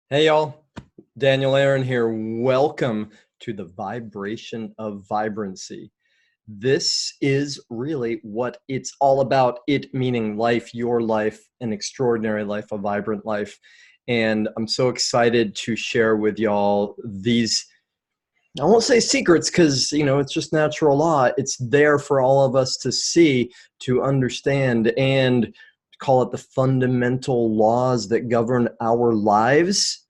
Hey y'all, Daniel Aaron here. Welcome to the Vibration of Vibrancy. This is really what it's all about. It meaning life, your life, an extraordinary life, a vibrant life. And I'm so excited to share with y'all these, I won't say secrets because, it's just natural law. It's there for all of us to see, to understand, and call it the fundamental laws that govern our lives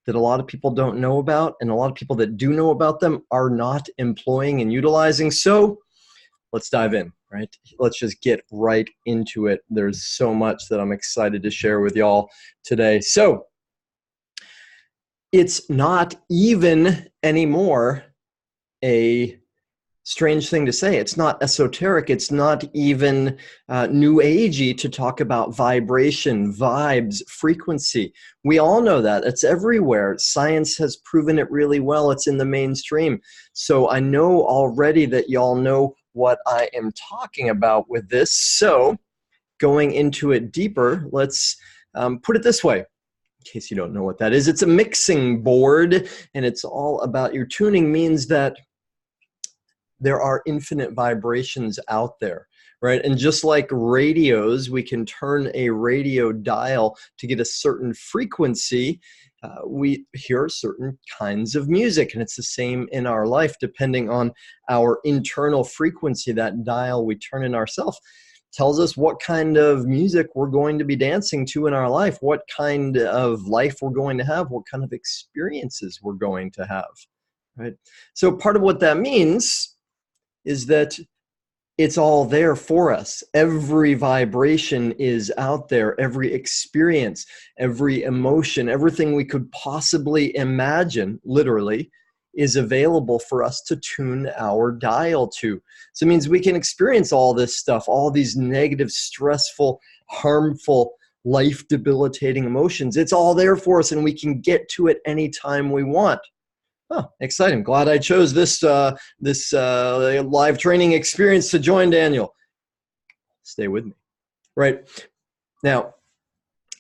that a lot of people don't know about, and a lot of people that do know about them are not employing and utilizing. So let's dive in, right? Let's just get right into it. There's so much that I'm excited to share with y'all today. So it's not even anymore a strange thing to say. It's not esoteric. It's not even new agey to talk about vibration, vibes, frequency. We all know that. It's everywhere. Science has proven it really well. It's in the mainstream. So I know already that y'all know what I am talking about with this. So going into it deeper, let's put it this way. In case you don't know what that is, it's a mixing board, and it's all about your tuning. Means that there are infinite vibrations out there, right? And just like radios, we can turn a radio dial to get a certain frequency. We hear certain kinds of music, and it's the same in our life. Depending on our internal frequency, that dial we turn in ourselves tells us what kind of music we're going to be dancing to in our life, what kind of life we're going to have, what kind of experiences we're going to have, right? So part of what that means is that it's all there for us. Every vibration is out there, every experience, every emotion, everything we could possibly imagine, literally, is available for us to tune our dial to. So it means we can experience all this stuff, all these negative, stressful, harmful, life-debilitating emotions. It's all there for us, and we can get to it anytime we want. Oh, exciting. Glad I chose this live training experience to join Daniel. Stay with me. Right. Now,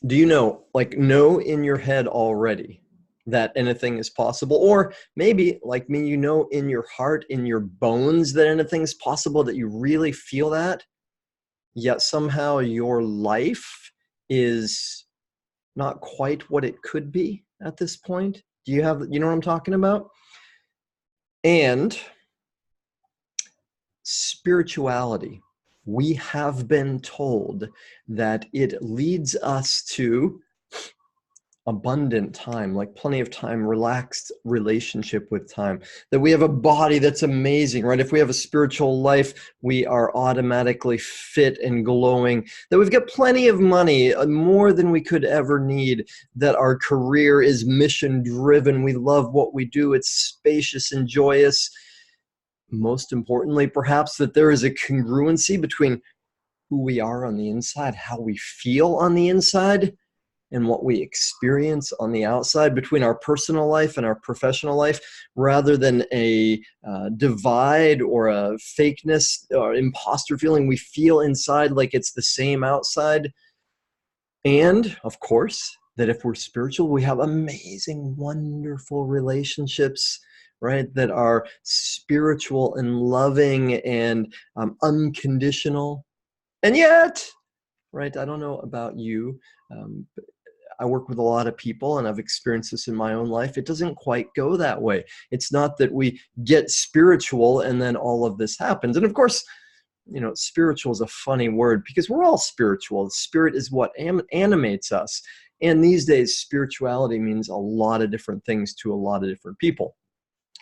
do you know in your head already that anything is possible? Or maybe, like me, you know in your heart, in your bones that anything is possible, that you really feel that, yet somehow your life is not quite what it could be at this point? You know what I'm talking about? And spirituality, we have been told that it leads us to abundant time, like plenty of time, relaxed relationship with time, that we have a body that's amazing, right? If we have a spiritual life, we are automatically fit and glowing, that we've got plenty of money, more than we could ever need, that our career is mission driven, we love what we do, it's spacious and joyous. Most importantly, perhaps, that there is a congruency between who we are on the inside, how we feel on the inside, and what we experience on the outside, between our personal life and our professional life, rather than a divide or a fakeness or imposter feeling. We feel inside like it's the same outside. And of course, that if we're spiritual, we have amazing, wonderful relationships, right? That are spiritual and loving and unconditional. And yet, right, I don't know about you, but I work with a lot of people, and I've experienced this in my own life. It doesn't quite go that way. It's not that we get spiritual and then all of this happens. And of course, spiritual is a funny word because we're all spiritual. Spirit is what animates us. And these days, spirituality means a lot of different things to a lot of different people.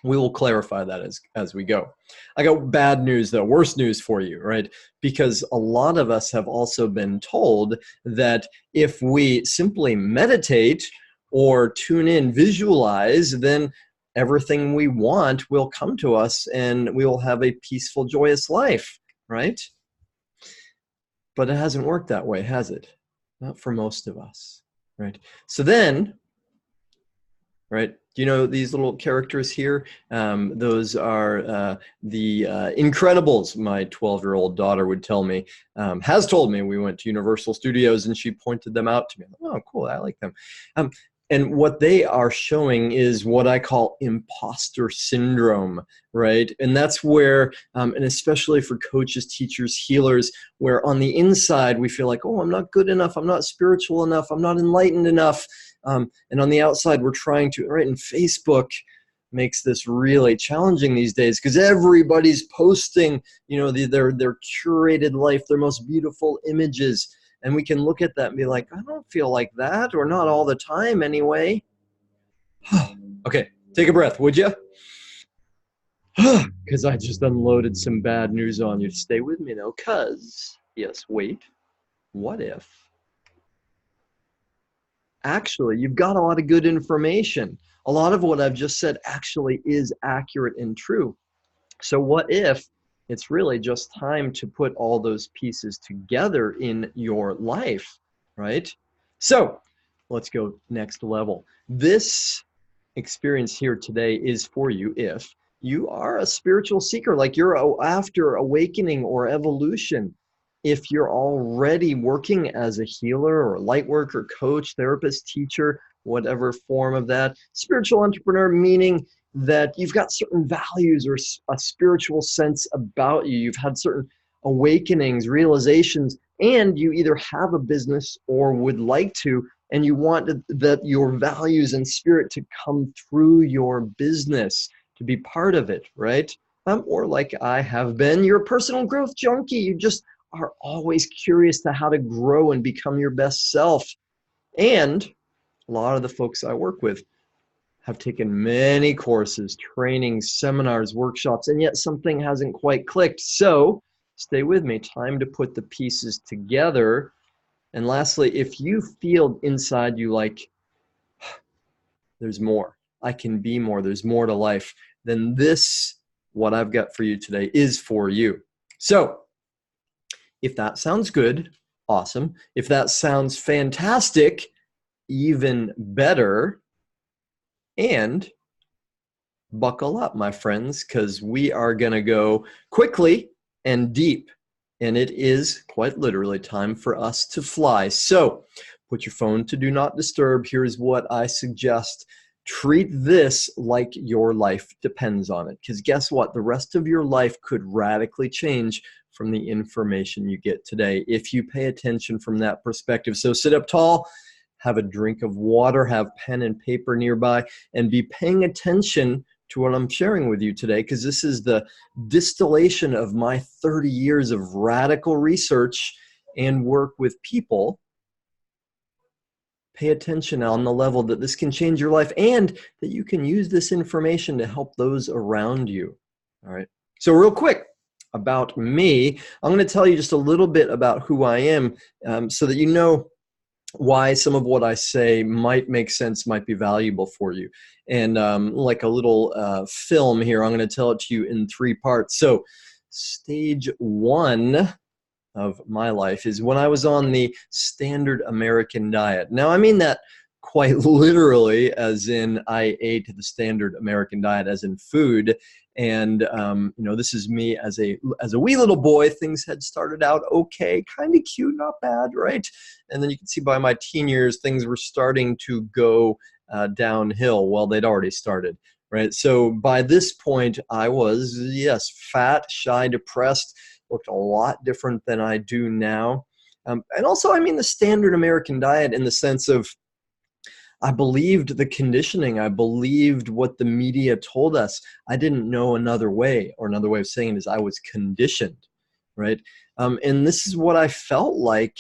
We will clarify that as we go. I got bad news, though, worse news for you, right? Because a lot of us have also been told that if we simply meditate or tune in, visualize, then everything we want will come to us and we will have a peaceful, joyous life, right? But it hasn't worked that way, has it? Not for most of us, right? So then, right, do you know these little characters here? Those are the Incredibles. My 12-year-old daughter would tell me, has told me. We went to Universal Studios and she pointed them out to me. Oh, cool, I like them. And what they are showing is what I call imposter syndrome, right? And that's where, and especially for coaches, teachers, healers, where on the inside we feel like, oh, I'm not good enough, I'm not spiritual enough, I'm not enlightened enough. And on the outside, we're trying to, right? And Facebook makes this really challenging these days because everybody's posting, their curated life, their most beautiful images. And we can look at that and be like, I don't feel like that, or not all the time anyway. Okay, take a breath, would you? Because I just unloaded some bad news on you. Stay with me now, because, yes, wait, what if? Actually, you've got a lot of good information. A lot of what I've just said actually is accurate and true. So what if it's really just time to put all those pieces together in your life, right? So let's go next level. This experience here today is for you if you are a spiritual seeker, like you're after awakening or evolution. If you're already working as a healer or light worker, coach, therapist, teacher, whatever form of that, spiritual entrepreneur, meaning that you've got certain values or a spiritual sense about you. You've had certain awakenings, realizations, and you either have a business or would like to, and you want that your values and spirit to come through your business, to be part of it, right? Or like I have been, you're a personal growth junkie. You just are always curious to how to grow and become your best self. And a lot of the folks I work with have taken many courses, trainings, seminars, workshops, and yet something hasn't quite clicked. So stay with me. Time to put the pieces together. And lastly, if you feel inside you like, there's more, I can be more, there's more to life, then this, what I've got for you today, is for you. So if that sounds good, awesome. If that sounds fantastic, even better. And buckle up, my friends, because we are going to go quickly and deep. And it is quite literally time for us to fly. So put your phone to do not disturb. Here's what I suggest. Treat this like your life depends on it. Because guess what? The rest of your life could radically change from the information you get today if you pay attention from that perspective. So sit up tall, have a drink of water, have pen and paper nearby, and be paying attention to what I'm sharing with you today, because this is the distillation of my 30 years of radical research and work with people. Pay attention on the level that this can change your life and that you can use this information to help those around you. All right. So real quick about me, I'm going to tell you just a little bit about who I am so that you know why some of what I say might make sense, might be valuable for you. And like a little film here, I'm going to tell it to you in 3 parts. So stage 1 of my life is when I was on the standard American diet. Now, I mean that quite literally, as in I ate the standard American diet, as in food. And this is me as a wee little boy. Things had started out okay, kind of cute, not bad, right? And then you can see by my teen years, things were starting to go downhill. Well, they'd already started, right? So by this point, I was, yes, fat, shy, depressed, looked a lot different than I do now. And also, I mean the standard American diet in the sense of I believed the conditioning. I believed what the media told us. I didn't know another way, or another way of saying it is I was conditioned, right? And this is what I felt like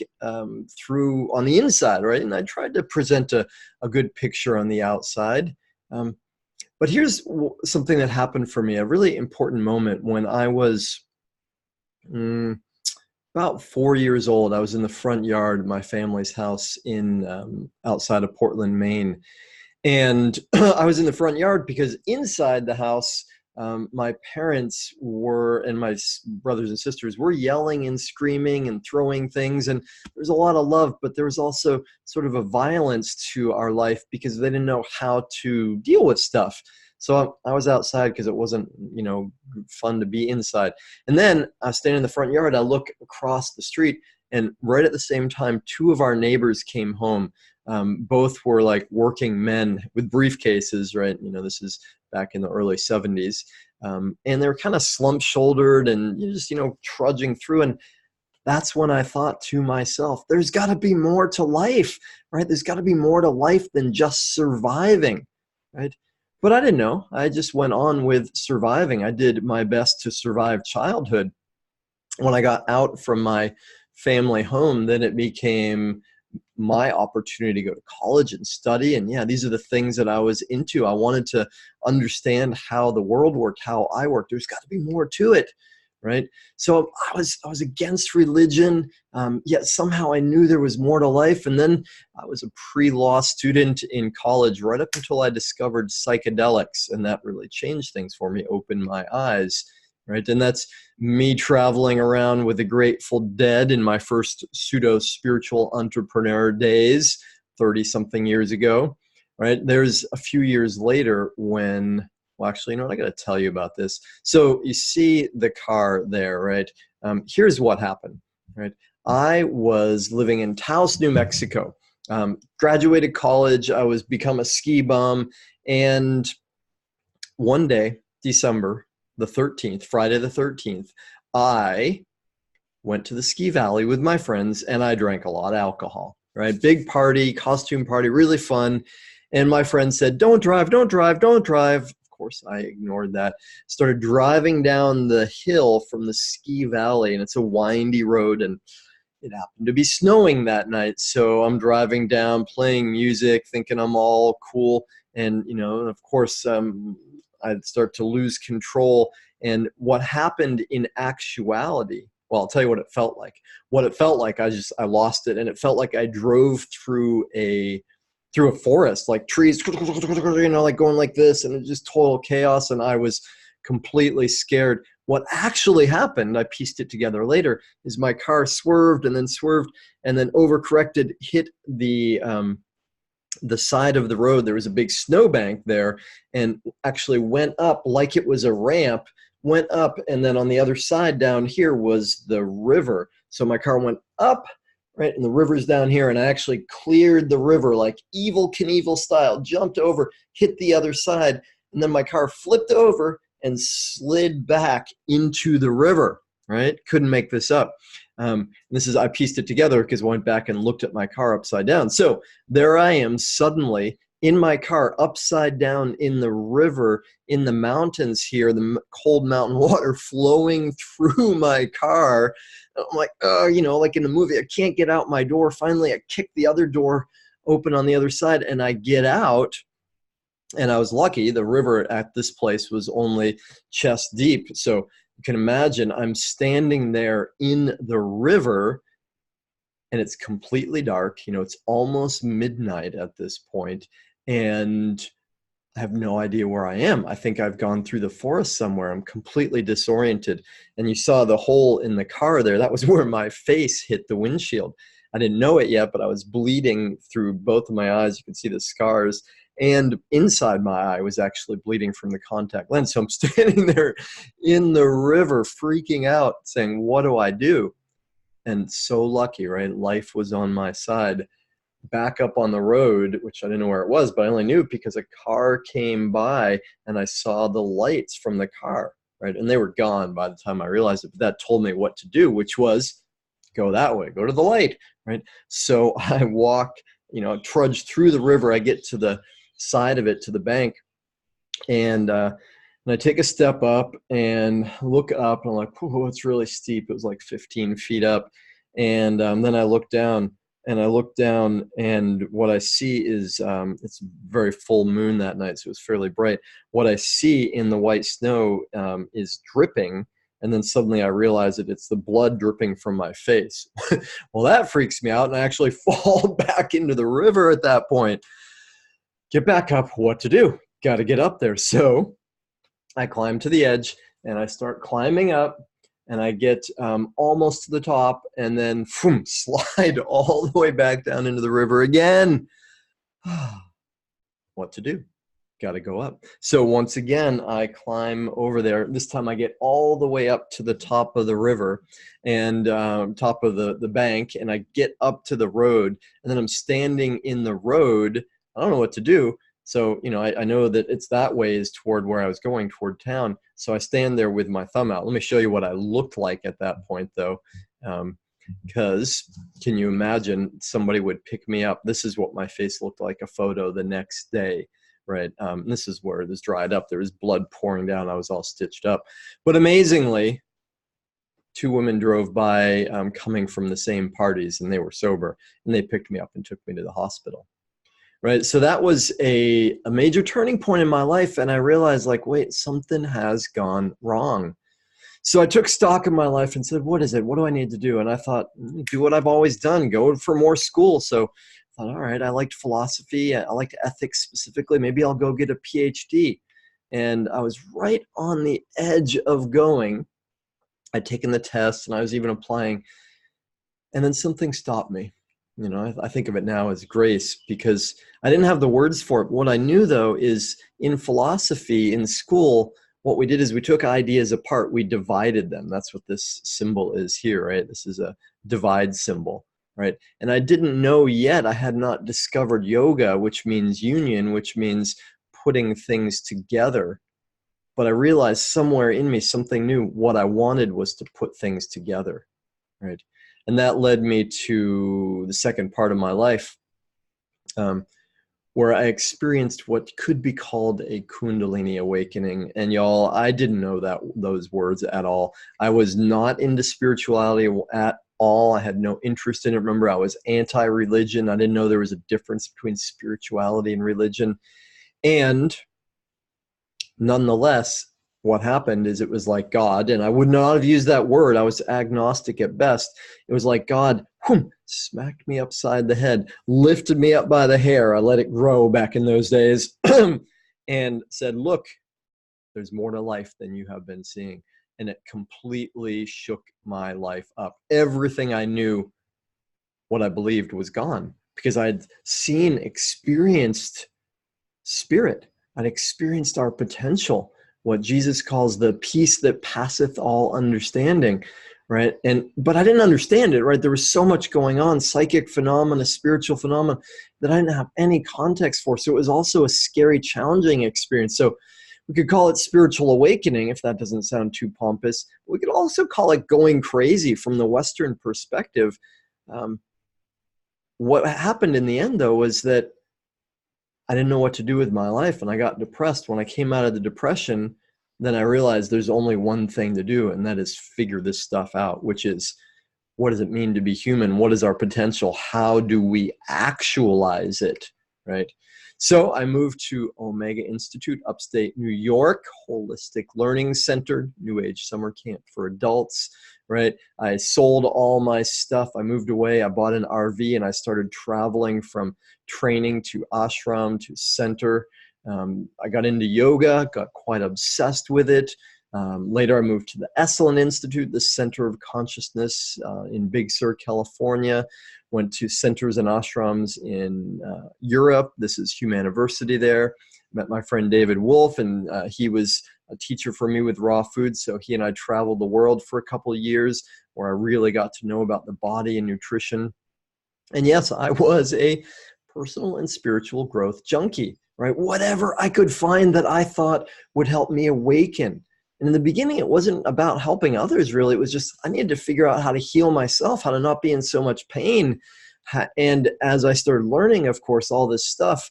through on the inside, right? And I tried to present a good picture on the outside. But here's something that happened for me, a really important moment when I was about 4 years old. I was in the front yard of my family's house in outside of Portland, Maine. And I was in the front yard because inside the house, my parents were, and my brothers and sisters were yelling and screaming and throwing things. And there was a lot of love, but there was also sort of a violence to our life because they didn't know how to deal with stuff. So I was outside because it wasn't, fun to be inside. And then I was standing in the front yard. I look across the street And right at the same time, two of our neighbors came home. Both were like working men with briefcases, right? This is back in the early 70s. And they were kind of slump shouldered and just, trudging through. And that's when I thought to myself, there's got to be more to life, right? There's got to be more to life than just surviving, right? But I didn't know. I just went on with surviving. I did my best to survive childhood. When I got out from my family home, then it became my opportunity to go to college and study. And yeah, these are the things that I was into. I wanted to understand how the world worked, how I worked. There's got to be more to it, right? So I was against religion, yet somehow I knew there was more to life. And then I was a pre-law student in college right up until I discovered psychedelics, and that really changed things for me, opened my eyes, right? And that's me traveling around with the Grateful Dead in my first pseudo-spiritual entrepreneur days, 30-something years ago, right? There's a few years later when, well, actually, I got to tell you about this. So you see the car there, right? Here's what happened, right? I was living in Taos, New Mexico, graduated college. I was become a ski bum. And one day, December the 13th, Friday the 13th, I went to the ski valley with my friends and I drank a lot of alcohol, right? Big party, costume party, really fun. And my friend said, don't drive, don't drive, don't drive. Of course, I ignored that. Started driving down the hill from the ski valley, and it's a windy road, and it happened to be snowing that night. So I'm driving down, playing music, thinking I'm all cool. And, of course, I'd start to lose control. And what happened in actuality, well, I'll tell you what it felt like. What it felt like, I lost it. And it felt like I drove through a forest, like trees, like going like this, and it was just total chaos. And I was completely scared. What actually happened, I pieced it together later, is my car swerved and then overcorrected, hit the side of the road. There was a big snowbank there, and actually went up like it was a ramp, went up, and then on the other side down here was the river. So my car went up, right, and the river's down here, and I actually cleared the river like Evel Knievel style, jumped over, hit the other side, and then my car flipped over and slid back into the river, right? Couldn't make this up. I pieced it together because I went back and looked at my car upside down. So there I am suddenly in my car upside down in the river, in the mountains here, the cold mountain water flowing through my car. I'm like, like in the movie, I can't get out my door. Finally, I kick the other door open on the other side and I get out. And I was lucky. The river at this place was only chest deep. So you can imagine I'm standing there in the river and it's completely dark. It's almost midnight at this point, and I have no idea where I am. I think I've gone through the forest somewhere. I'm completely disoriented. And you saw the hole in the car there. That was where my face hit the windshield. I didn't know it yet, but I was bleeding through both of my eyes. You can see the scars. And inside my eye was actually bleeding from the contact lens. So I'm standing there in the river freaking out saying, what do I do? And so lucky, right? Life was on my side. Back up on the road, which I didn't know where it was, but I only knew because a car came by and I saw the lights from the car, right? And they were gone by the time I realized it. But that told me what to do, which was go that way, go to the light, right? So I walked, trudged through the river. I get to the side of it, to the bank, and I take a step up and look up, and I'm like, oh, it's really steep. It was like 15 feet up. And then I look down, and what I see is it's very full moon that night, so it was fairly bright. What I see in the white snow is dripping, and then suddenly I realize that it's the blood dripping from my face. Well, that freaks me out, and I actually fall back into the river at that point. Get back up, what to do? Got to get up there. So I climb to the edge, and I start climbing up, and I get almost to the top, and then slide all the way back down into the river again. What to do? got to go up. So once again, I climb over there. This time I get all the way up to the top of the river and top of the bank, and I get up to the road, and then I'm standing in the road. I don't know what to do. So, you know, I know that it's that way is toward where I was going, toward town. So I stand there with my thumb out. Let me show you what I looked like at that point, though. Because can you imagine somebody would pick me up? This is what my face looked like, a photo the next day, right? This is where it was dried up. There was blood pouring down. I was all stitched up. But amazingly, two women drove by coming from the same parties, and they were sober, and they picked me up and took me to the hospital. Right. So that was a major turning point in my life. And I realized, like, wait, something has gone wrong. So I took stock of my life and said, what is it? What do I need to do? And I thought, do what I've always done, go for more school. So I thought, all right, I liked philosophy. I liked ethics specifically. Maybe I'll go get a PhD. And I was right on the edge of going. I'd taken the test and I was even applying. And then something stopped me. You know, I think of it now as grace, because I didn't have the words for it. What I knew, though, is in philosophy, in school, what we did is we took ideas apart, we divided them. That's what this symbol is here, right? This is a divide symbol, right? And I didn't know yet, I had not discovered yoga, which means union, which means putting things together. But I realized somewhere in me, something new. What I wanted was to put things together, right? And that led me to the second part of my life, where I experienced what could be called a Kundalini awakening. And y'all, I didn't know those words at all. I was not into spirituality at all. I had no interest in it. Remember, I was anti-religion. I didn't know there was a difference between spirituality and religion. And nonetheless, what happened is it was like God, and I would not have used that word. I was agnostic at best. It was like God smacked me upside the head, lifted me up by the hair. I let it grow back in those days and said, look, there's more to life than you have been seeing. And it completely shook my life up. Everything I knew, what I believed, was gone, because I'd seen, experienced spirit. I'd experienced our potential, what Jesus calls the peace that passeth all understanding, right? But I didn't understand it, right? There was so much going on, psychic phenomena, spiritual phenomena, that I didn't have any context for. So it was also a scary, challenging experience. So we could call it spiritual awakening, if that doesn't sound too pompous. We could also call it going crazy from the Western perspective. What happened in the end, though, was that I didn't know what to do with my life, and I got depressed. When I came out of the depression, then I realized there's only one thing to do, and that is figure this stuff out, which is, what does it mean to be human? What is our potential? How do we actualize it, right? So I moved to Omega Institute, upstate New York, holistic learning center, New Age summer camp for adults, right? I sold all my stuff. I moved away. I bought an RV, and I started traveling from training to ashram to center. I got into yoga, got quite obsessed with it. Later, I moved to the Esalen Institute, the Center of Consciousness in Big Sur, California. Went to centers and ashrams in Europe. This is Humaniversity there. Met my friend David Wolf, and he was a teacher for me with raw food. So he and I traveled the world for a couple of years, where I really got to know about the body and nutrition. And yes, I was a personal and spiritual growth junkie, right? Whatever I could find that I thought would help me awaken. And in the beginning, it wasn't about helping others, really. It was just, I needed to figure out how to heal myself, how to not be in so much pain. And as I started learning, of course, all this stuff,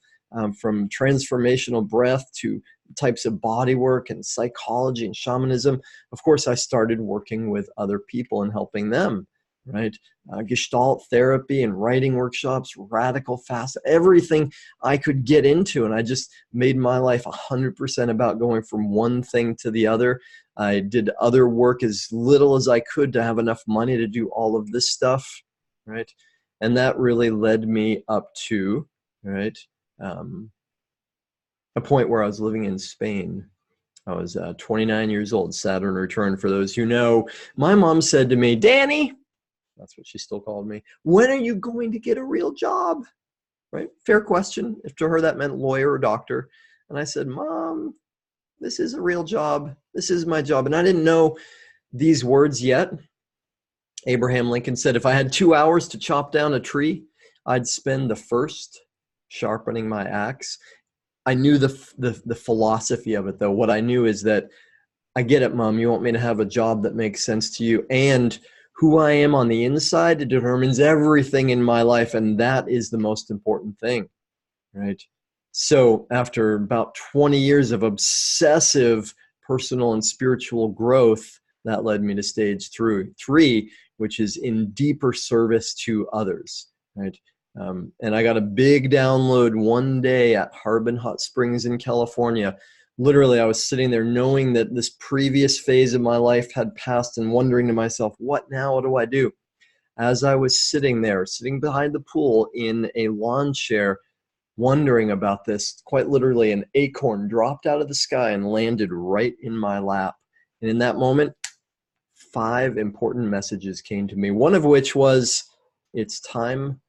from transformational breath to types of body work and psychology and shamanism, of course, I started working with other people and helping them, right? Gestalt therapy and writing workshops, radical fast, everything I could get into. And I just made my life 100% about going from one thing to the other. I did other work as little as I could to have enough money to do all of this stuff, right? And that really led me up to, right, a point where I was living in Spain. I was 29 years old, Saturn return for those who know. My mom said to me, Danny, that's what she still called me, when are you going to get a real job? Right? Fair question. If to her that meant lawyer or doctor. And I said, Mom, this is a real job. This is my job. And I didn't know these words yet. Abraham Lincoln said, if I had 2 hours to chop down a tree, I'd spend the first sharpening my axe. I knew the philosophy of it, though. What I knew is that, I get it, Mom. You want me to have a job that makes sense to you. And who I am on the inside determines everything in my life. And that is the most important thing, right? So after about 20 years of obsessive personal and spiritual growth, that led me to stage three, which is in deeper service to others, right? And I got a big download one day at Harbin Hot Springs in California. Literally, I was sitting there knowing that this previous phase of my life had passed and wondering to myself, what now? What do I do? As I was sitting there, sitting behind the pool in a lawn chair, wondering about this, quite literally an acorn dropped out of the sky and landed right in my lap. And in that moment, 5 important messages came to me, one of which was, it's time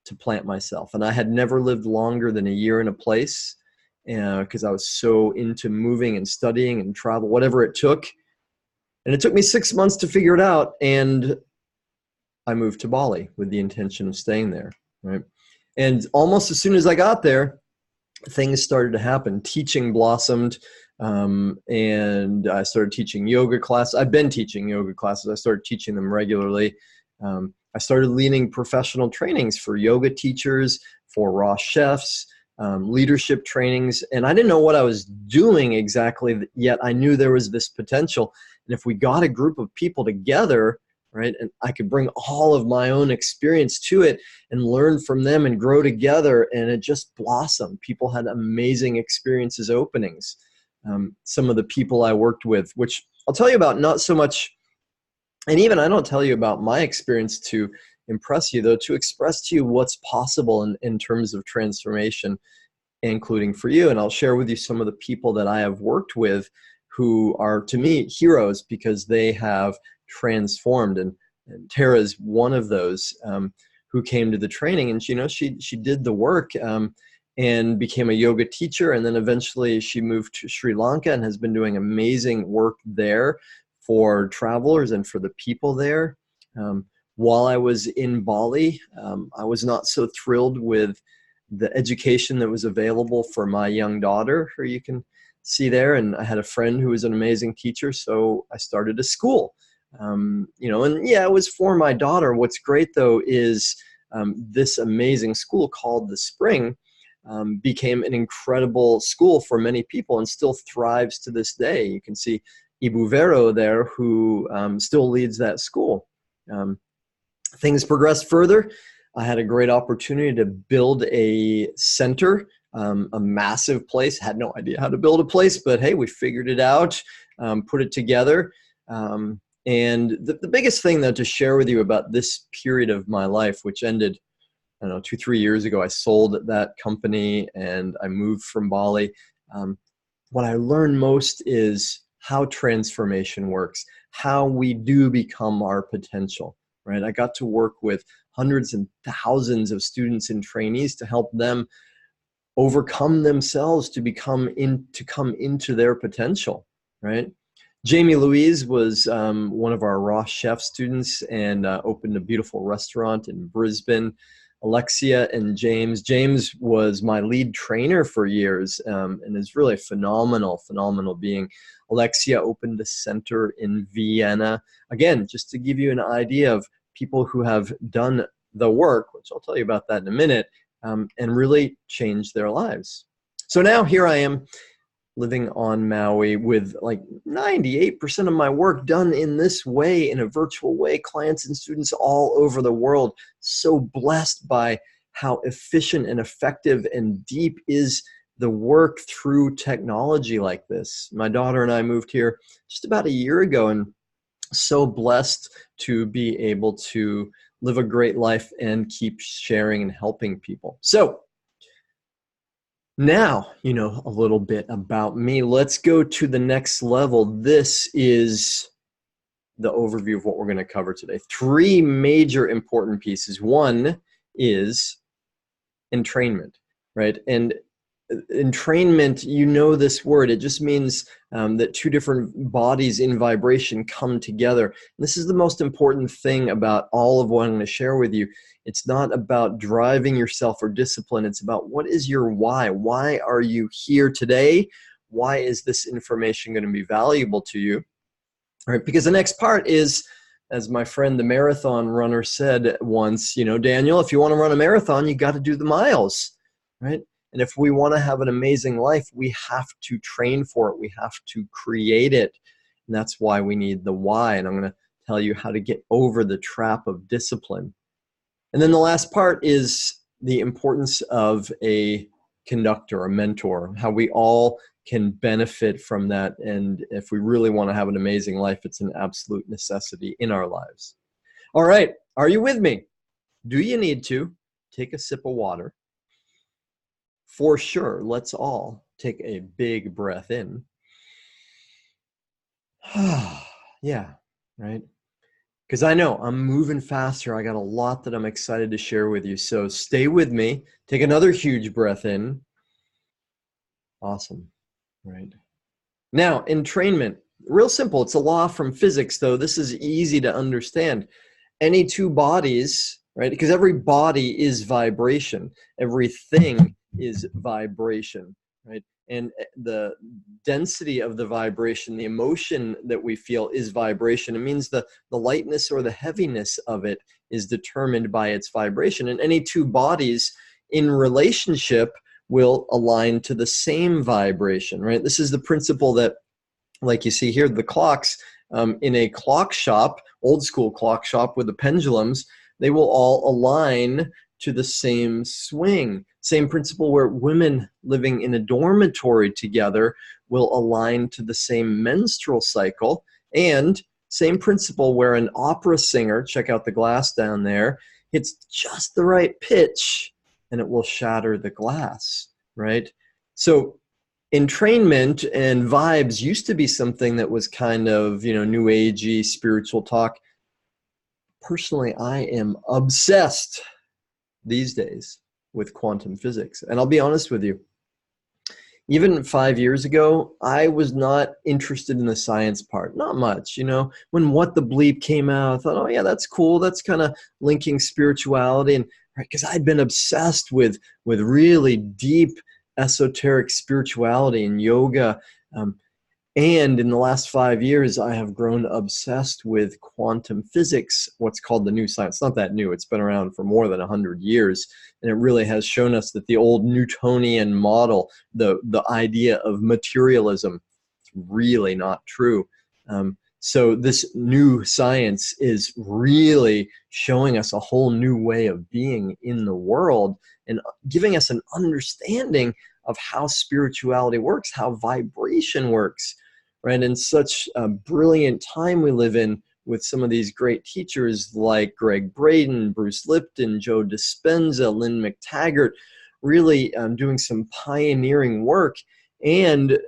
to plant myself. And I had never lived longer than a year in a place because I was so into moving and studying and travel, whatever it took. And it took me 6 months to figure it out. And I moved to Bali with the intention of staying there, right? And almost as soon as I got there, things started to happen. Teaching blossomed, and I started teaching yoga classes. I've been teaching yoga classes. I started teaching them regularly. I started leading professional trainings for yoga teachers, for raw chefs, leadership trainings. And I didn't know what I was doing exactly, yet I knew there was this potential. And if we got a group of people together, right, and I could bring all of my own experience to it and learn from them and grow together, and it just blossomed. People had amazing experiences, openings. Some of the people I worked with, which I'll tell you about, not so much, and even I don't tell you about my experience to impress you, though, to express to you what's possible in terms of transformation, including for you. And I'll share with you some of the people that I have worked with who are, to me, heroes because they have transformed. And Tara's one of those who came to the training, and she did the work and became a yoga teacher, and then eventually she moved to Sri Lanka and has been doing amazing work there for travelers and for the people there. While I was in Bali, I was not so thrilled with the education that was available for my young daughter, who you can see there. And I had a friend who was an amazing teacher, so I started a school. And yeah, it was for my daughter. What's great, though, is this amazing school called The Spring became an incredible school for many people and still thrives to this day. You can see Ibu Vero there, who still leads that school. Things progressed further. I had a great opportunity to build a center, a massive place. Had no idea how to build a place, but hey, we figured it out, put it together. And the biggest thing, though, to share with you about this period of my life, which ended, I don't know, 2-3 years ago, I sold that company and I moved from Bali. What I learned most is how transformation works, how we do become our potential, right? I got to work with hundreds and thousands of students and trainees to help them overcome themselves to come into their potential, right? Jamie Louise was one of our raw chef students and opened a beautiful restaurant in Brisbane. Alexia and James was my lead trainer for years and is really a phenomenal being. Alexia opened a center in Vienna. Again, just to give you an idea of people who have done the work, which I'll tell you about that in a minute, and really changed their lives. So now here I am, living on Maui with like 98% of my work done in this way, in a virtual way, clients and students all over the world. So blessed by how efficient and effective and deep is the work through technology like this. My daughter and I moved here just about a year ago, and so blessed to be able to live a great life and keep sharing and helping people. So now, you know a little bit about me. Let's go to the next level. This is the overview of what we're going to cover today. 3 major important pieces. One is entrainment, right? And entrainment, you know this word, it just means that two different bodies in vibration come together. And this is the most important thing about all of what I'm going to share with you. It's not about driving yourself or discipline. It's about what is your why? Why are you here today? Why is this information going to be valuable to you? All right, because the next part is, as my friend, the marathon runner, said once, you know, Daniel, if you want to run a marathon, you got to do the miles, right? And if we want to have an amazing life, we have to train for it. We have to create it. And that's why we need the why. And I'm going to tell you how to get over the trap of discipline. And then the last part is the importance of a conductor, a mentor, how we all can benefit from that. And if we really want to have an amazing life, it's an absolute necessity in our lives. All right. Are you with me? Do you need to take a sip of water? For sure, let's all take a big breath in. Yeah, right? Because I know I'm moving faster. I got a lot that I'm excited to share with you. So stay with me. Take another huge breath in. Awesome, right? Now, entrainment, real simple. It's a law from physics, though. This is easy to understand. Any two bodies, right? Because every body is vibration. Everything is vibration, right? And the density of the vibration, the emotion that we feel is vibration. It means the lightness or the heaviness of it is determined by its vibration. And any two bodies in relationship will align to the same vibration, right? This is the principle that, like you see here, the clocks in a clock shop, old school clock shop with the pendulums, they will all align to the same swing. Same principle where women living in a dormitory together will align to the same menstrual cycle. And same principle where an opera singer, check out the glass down there, hits just the right pitch and it will shatter the glass, right? So entrainment and vibes used to be something that was kind of, you know, new agey spiritual talk. Personally, I am obsessed these days with quantum physics. And I'll be honest with you, even 5 years ago, I was not interested in the science part, not much, you know. When What the Bleep came out, I thought, oh yeah, that's cool. That's kind of linking spirituality. And right, because I'd been obsessed with really deep esoteric spirituality and yoga. And in the last 5 years, I have grown obsessed with quantum physics, what's called the new science. It's not that new. It's been around for more than 100 years. And it really has shown us that the old Newtonian model, the idea of materialism, is really not true. So this new science is really showing us a whole new way of being in the world and giving us an understanding of how spirituality works, how vibration works, right? And such a brilliant time we live in with some of these great teachers like Greg Braden, Bruce Lipton, Joe Dispenza, Lynn McTaggart, really doing some pioneering work and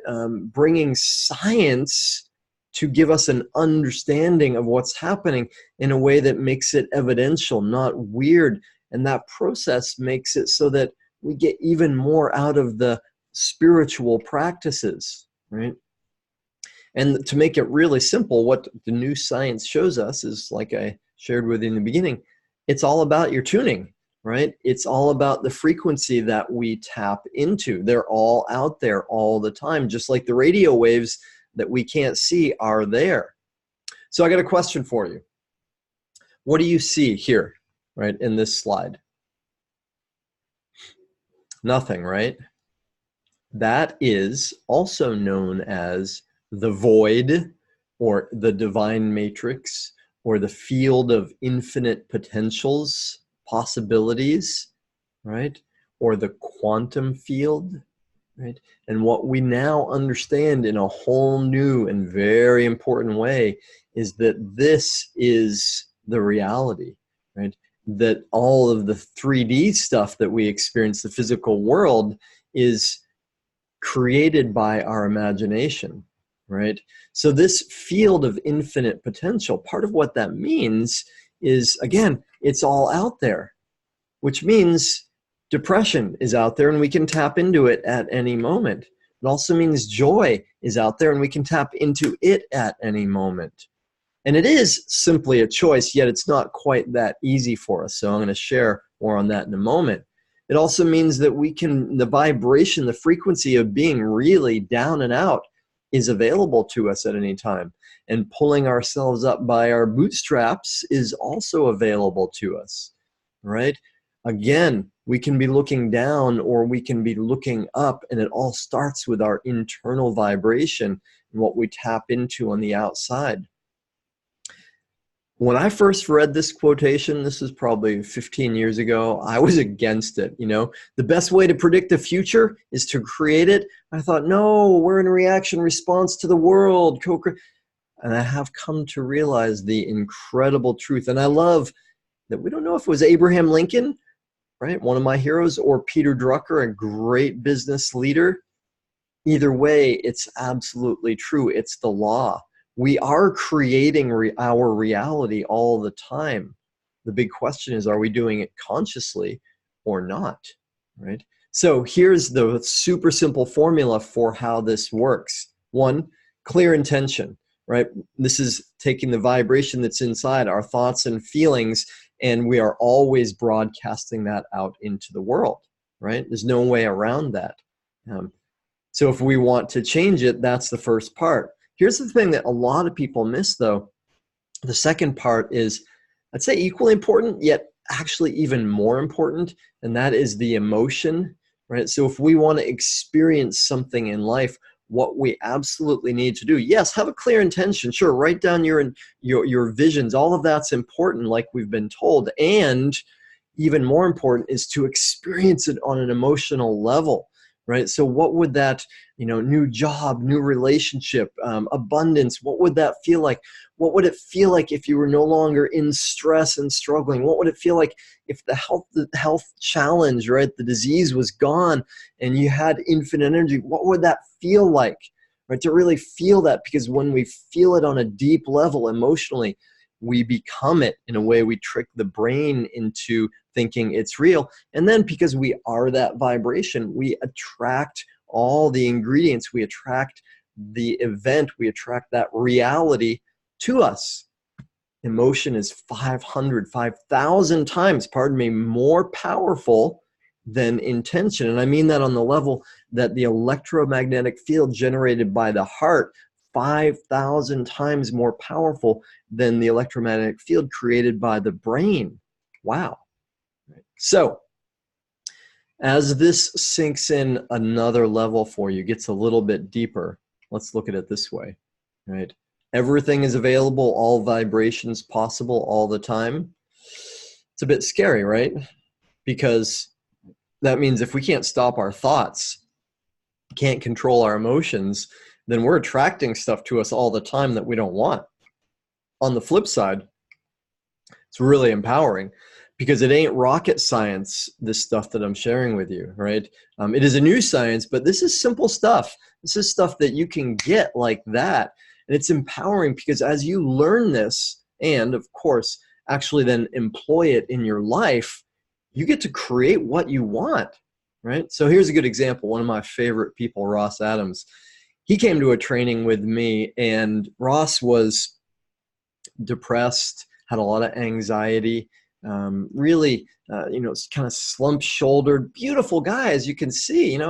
bringing science to give us an understanding of what's happening in a way that makes it evidential, not weird. And that process makes it so that we get even more out of the spiritual practices, right? And to make it really simple, what the new science shows us is, like I shared with you in the beginning, it's all about your tuning, right? It's all about the frequency that we tap into. They're all out there all the time, just like the radio waves that we can't see are there. So I got a question for you. What do you see here, right, in this slide? Nothing, right? That is also known as the void, or the divine matrix, or the field of infinite potentials, possibilities, right? Or the quantum field, right? And what we now understand in a whole new and very important way is that this is the reality, right? That all of the 3D stuff that we experience, the physical world, is created by our imagination, right? So this field of infinite potential, part of what that means is, again, it's all out there, which means depression is out there and we can tap into it at any moment. It also means joy is out there and we can tap into it at any moment. And it is simply a choice, yet it's not quite that easy for us. So I'm going to share more on that in a moment. It also means that we can, the vibration, the frequency of being really down and out is available to us at any time. And pulling ourselves up by our bootstraps is also available to us, right? Again, we can be looking down or we can be looking up, and it all starts with our internal vibration and what we tap into on the outside. When I first read this quotation, this is probably 15 years ago, I was against it. You know, the best way to predict the future is to create it. I thought, no, we're in reaction response to the world. And I have come to realize the incredible truth. And I love that we don't know if it was Abraham Lincoln, right, one of my heroes, or Peter Drucker, a great business leader. Either way, it's absolutely true. It's the law. We are creating our reality all the time. The big question is, are we doing it consciously or not, right? So here's the super simple formula for how this works. One, clear intention, right? This is taking the vibration that's inside our thoughts and feelings, and we are always broadcasting that out into the world, right? There's no way around that. So if we want to change it, that's the first part. Here's the thing that a lot of people miss, though. The second part is, I'd say, equally important, yet actually even more important, and that is the emotion, right? So if we want to experience something in life, what we absolutely need to do, yes, have a clear intention. Sure, write down your visions. All of that's important, like we've been told. And even more important is to experience it on an emotional level. Right? So what would that, new job, new relationship, abundance, what would that feel like? What would it feel like if you were no longer in stress and struggling? What would it feel like if the health challenge, right, the disease was gone and you had infinite energy? What would that feel like, right? To really feel that, because when we feel it on a deep level emotionally, we become it. In a way, we trick the brain into thinking it's real. And then because we are that vibration, we attract all the ingredients, we attract the event, we attract that reality to us. Emotion is 5,000 times, more powerful than intention. And I mean that on the level that the electromagnetic field generated by the heart, 5,000 times more powerful than the electromagnetic field created by the brain. Wow. So as this sinks in another level for you, gets a little bit deeper, let's look at it this way, right? Everything is available, all vibrations possible all the time. It's a bit scary, right? Because that means if we can't stop our thoughts, can't control our emotions, then we're attracting stuff to us all the time that we don't want. On the flip side, it's really empowering, because it ain't rocket science, this stuff that I'm sharing with you, right? It is a new science, but this is simple stuff. This is stuff that you can get like that. And it's empowering because as you learn this, and of course, actually then employ it in your life, you get to create what you want, right? So here's a good example. One of my favorite people, Ross Adams, he came to a training with me, and Ross was depressed, had a lot of anxiety, really, kind of slump-shouldered, beautiful guy, as you can see, and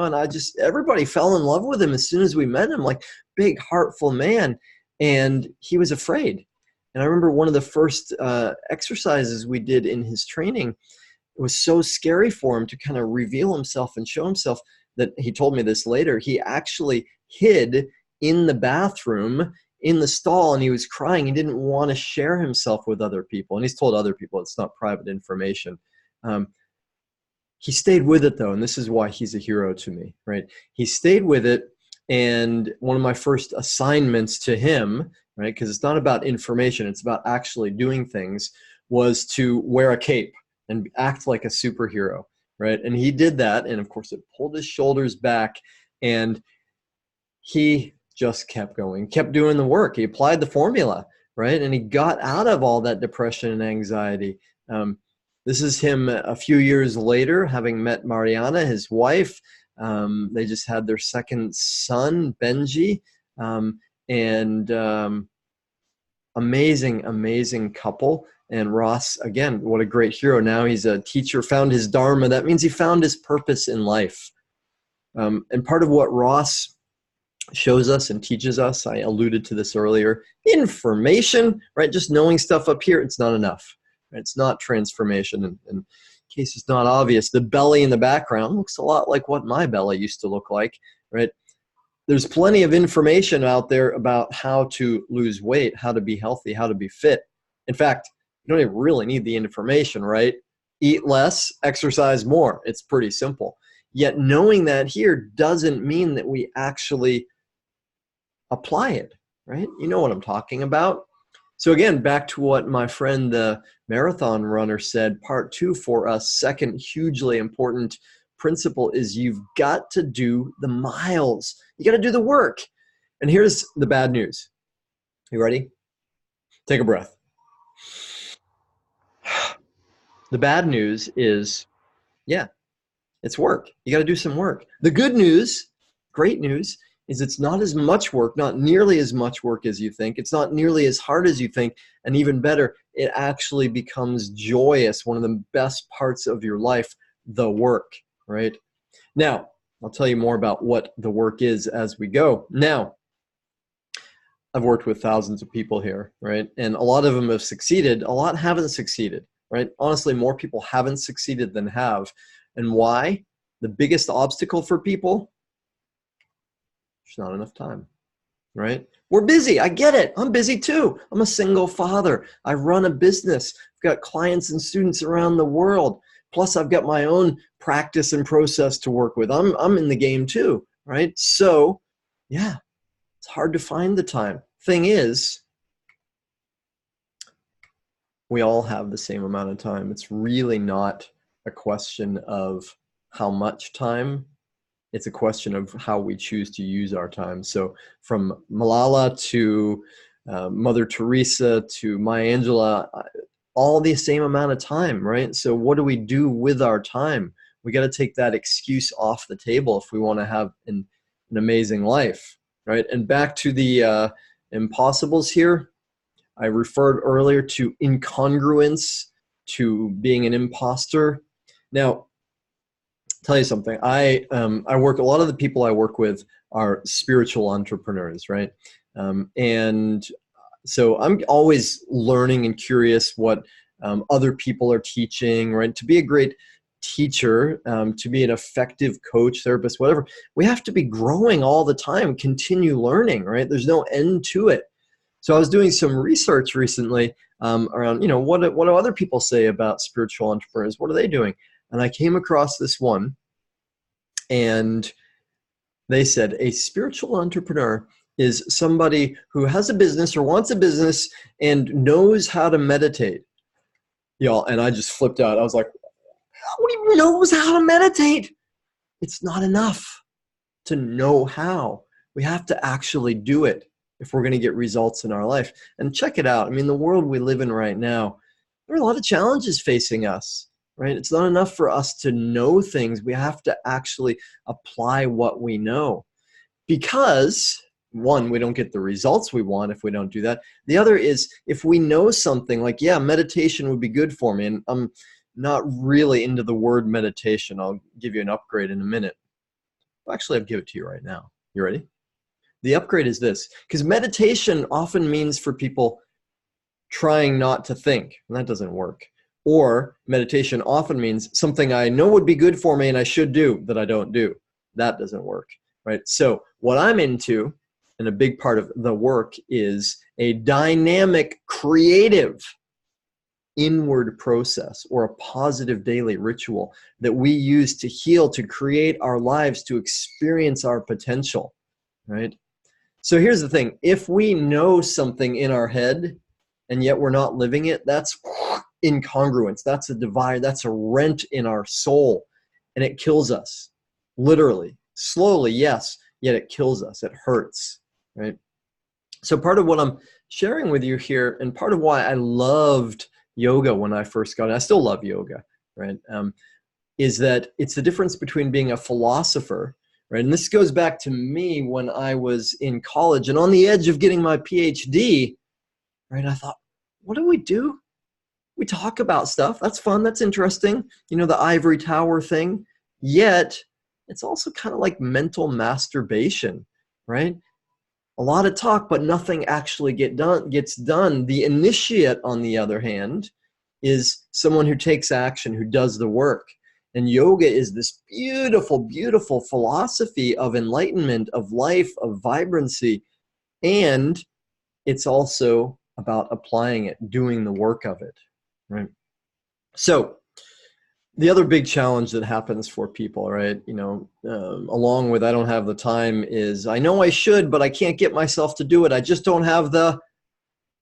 everybody fell in love with him as soon as we met him, like big, heartful man, and he was afraid. And I remember one of the first exercises we did in his training, it was so scary for him to kind of reveal himself and show himself that he told me this later, he actually hid in the bathroom in the stall, and he was crying. He didn't want to share himself with other people. And he's told other people it's not private information. He stayed with it, though, and this is why he's a hero to me, right? He stayed with it, and one of my first assignments to him, right, because it's not about information, it's about actually doing things, was to wear a cape and act like a superhero, right? And he did that, and of course it pulled his shoulders back, and he just kept going, kept doing the work. He applied the formula, right? And he got out of all that depression and anxiety. This is him a few years later, having met Mariana, his wife. They just had their second son, Benji, and amazing couple. And Ross, again, what a great hero. Now he's a teacher, found his dharma. That means he found his purpose in life. And part of what Ross shows us and teaches us, I alluded to this earlier, information, right? Just knowing stuff up here, it's not enough. Right? It's not transformation. And in case it's not obvious, the belly in the background looks a lot like what my belly used to look like, right? There's plenty of information out there about how to lose weight, how to be healthy, how to be fit. In fact, you don't even really need the information, right? Eat less, exercise more. It's pretty simple. Yet knowing that here doesn't mean that we actually apply it, right? You know what I'm talking about. So again, back to what my friend, the marathon runner, said, part 2 for us, second hugely important principle is you've got to do the miles. You got to do the work. And here's the bad news. You ready? Take a breath. The bad news is, yeah, it's work. You got to do some work. The good news, great news, is it's not as much work, not nearly as much work as you think. It's not nearly as hard as you think. And even better, it actually becomes joyous, one of the best parts of your life, the work, right? Now, I'll tell you more about what the work is as we go. Now, I've worked with thousands of people here, right? And a lot of them have succeeded. A lot haven't succeeded, right? Honestly, more people haven't succeeded than have. And why? The biggest obstacle for people, there's not enough time, right? We're busy. I get it. I'm busy too. I'm a single father. I run a business. I've got clients and students around the world. Plus, I've got my own practice and process to work with. I'm in the game too, right? So, yeah, it's hard to find the time. Thing is, we all have the same amount of time. It's really not a question of how much time. It's a question of how we choose to use our time. So from Malala to Mother Teresa to Maya Angelou, all the same amount of time, right? So what do we do with our time? We got to take that excuse off the table if we want to have an amazing life, right? And back to the impossibles here, I referred earlier to incongruence, to being an imposter. Now, tell you something. I work, a lot of the people I work with are spiritual entrepreneurs, right? And so I'm always learning and curious what other people are teaching, right? To be a great teacher, to be an effective coach, therapist, whatever, we have to be growing all the time, continue learning, right? There's no end to it. So I was doing some research recently around, you know, what do other people say about spiritual entrepreneurs? What are they doing? And I came across this one, and they said a spiritual entrepreneur is somebody who has a business or wants a business and knows how to meditate. Y'all, and I just flipped out. I was like, what do you knows how to meditate? It's not enough to know how. We have to actually do it if we're going to get results in our life. And check it out. I mean, the world we live in right now, there are a lot of challenges facing us, right? It's not enough for us to know things. We have to actually apply what we know. Because, one, we don't get the results we want if we don't do that. The other is, if we know something like, yeah, meditation would be good for me, and I'm not really into the word meditation. I'll give you an upgrade in a minute. Actually, I'll give it to you right now. You ready? The upgrade is this, because meditation often means for people trying not to think, and that doesn't work. Or meditation often means something I know would be good for me and I should do that I don't do. That doesn't work, right? So what I'm into, and a big part of the work, is a dynamic, creative, inward process, or a positive daily ritual that we use to heal, to create our lives, to experience our potential, right? So here's the thing. If we know something in our head and yet we're not living it, that's incongruence. That's a divide. That's a rent in our soul, and it kills us, literally. Slowly, yes, yet it kills us. It hurts, right? So part of what I'm sharing with you here, and part of why I loved yoga when I first got it. I still love yoga, right? Is that it's the difference between being a philosopher, right? And this goes back to me when I was in college and on the edge of getting my PhD, right? I thought, what do we do? We talk about stuff. That's fun. That's interesting. You know, the ivory tower thing. Yet, it's also kind of like mental masturbation, right? A lot of talk, but nothing actually gets done. The initiate, on the other hand, is someone who takes action, who does the work. And yoga is this beautiful, beautiful philosophy of enlightenment, of life, of vibrancy. And it's also about applying it, doing the work of it, right? So the other big challenge that happens for people, right, along with I don't have the time, is I know I should, but I can't get myself to do it. I just don't have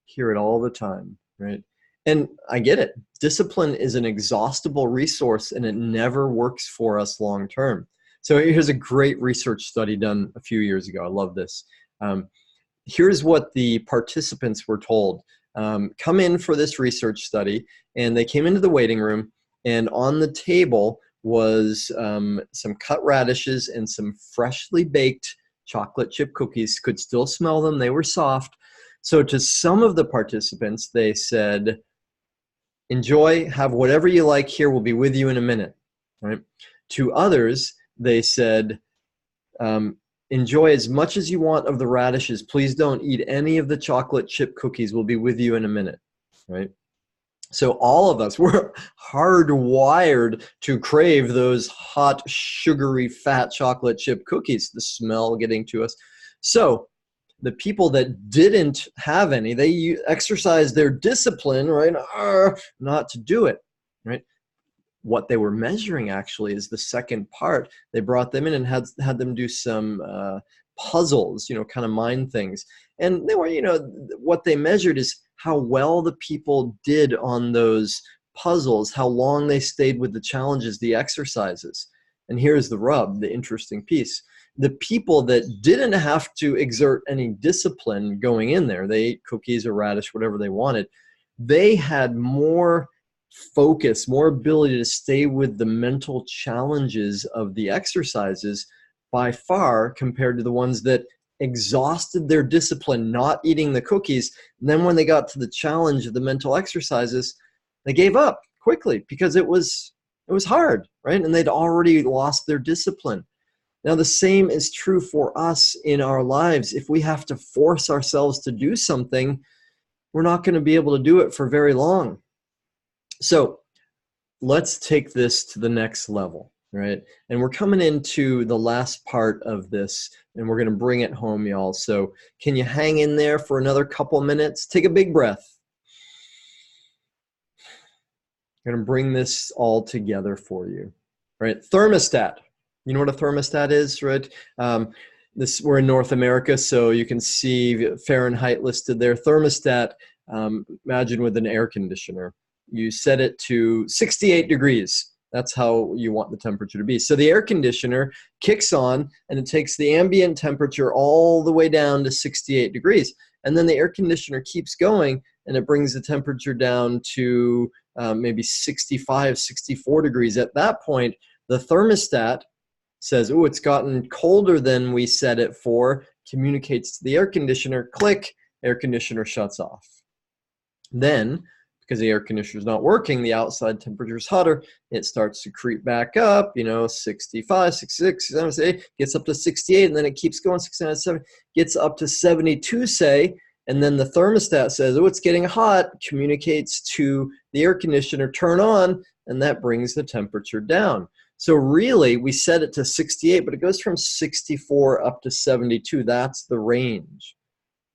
hear it all the time, right? And I get it. Discipline is an exhaustible resource and it never works for us long term. So here's a great research study done a few years ago. I love this. Here's what the participants were told. Come in for this research study, and they came into the waiting room, and on the table was some cut radishes and some freshly baked chocolate chip cookies. Could still smell them. They were soft. So to some of the participants, they said, enjoy, have whatever you like here. We'll be with you in a minute. Right? To others, they said, enjoy as much as you want of the radishes. Please don't eat any of the chocolate chip cookies. We'll be with you in a minute. Right? So all of us were hardwired to crave those hot, sugary, fat chocolate chip cookies, the smell getting to us. So the people that didn't have any, they exercised their discipline, right, not to do it, right? What they were measuring actually is the second part. They brought them in and had them do some puzzles, kind of mind things. And they were, what they measured is how well the people did on those puzzles, how long they stayed with the challenges, the exercises. And here's the rub, the interesting piece. The people that didn't have to exert any discipline going in there, they ate cookies or radish, whatever they wanted, they had more focus, more ability to stay with the mental challenges of the exercises by far compared to the ones that exhausted their discipline not eating the cookies. And then when they got to the challenge of the mental exercises, they gave up quickly because it was hard, right? And they'd already lost their discipline. Now, the same is true for us in our lives. If we have to force ourselves to do something, we're not going to be able to do it for very long. So let's take this to the next level, right? And we're coming into the last part of this, and we're going to bring it home, y'all. So can you hang in there for another couple minutes? Take a big breath. I'm going to bring this all together for you, right? Thermostat. You know what a thermostat is, right? We're in North America, so you can see Fahrenheit listed there. Thermostat, imagine with an air conditioner. You set it to 68 degrees. That's how you want the temperature to be. So the air conditioner kicks on, and it takes the ambient temperature all the way down to 68 degrees. And then the air conditioner keeps going, and it brings the temperature down to maybe 65, 64 degrees. At that point, the thermostat says, oh, it's gotten colder than we set it for, communicates to the air conditioner, click, air conditioner shuts off. Then, because the air conditioner is not working, the outside temperature is hotter, it starts to creep back up, 65, 66, 67, gets up to 68, and then it keeps going, 69, 70, gets up to 72, say, and then the thermostat says, oh, it's getting hot, communicates to the air conditioner, turn on, and that brings the temperature down. So really, we set it to 68, but it goes from 64 up to 72. That's the range.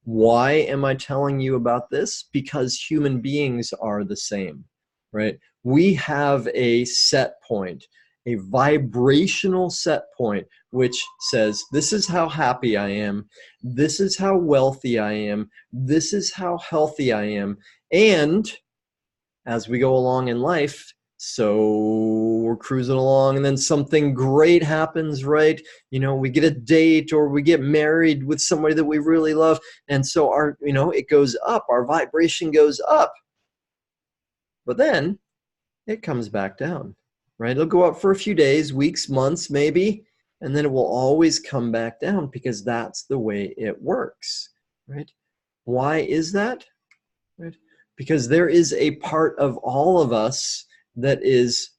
Why am I telling you about this? Because human beings are the same, right? We have a set point, a vibrational set point, which says, this is how happy I am. This is how wealthy I am. This is how healthy I am. And as we go along in life, so we're cruising along, and then something great happens, right? We get a date, or we get married with somebody that we really love. And so it goes up, our vibration goes up. but then it comes back down, right? It'll go up for a few days, weeks, months, maybe, and then it will always come back down because that's the way it works, right? Why is that? Right? Because there is a part of all of us that is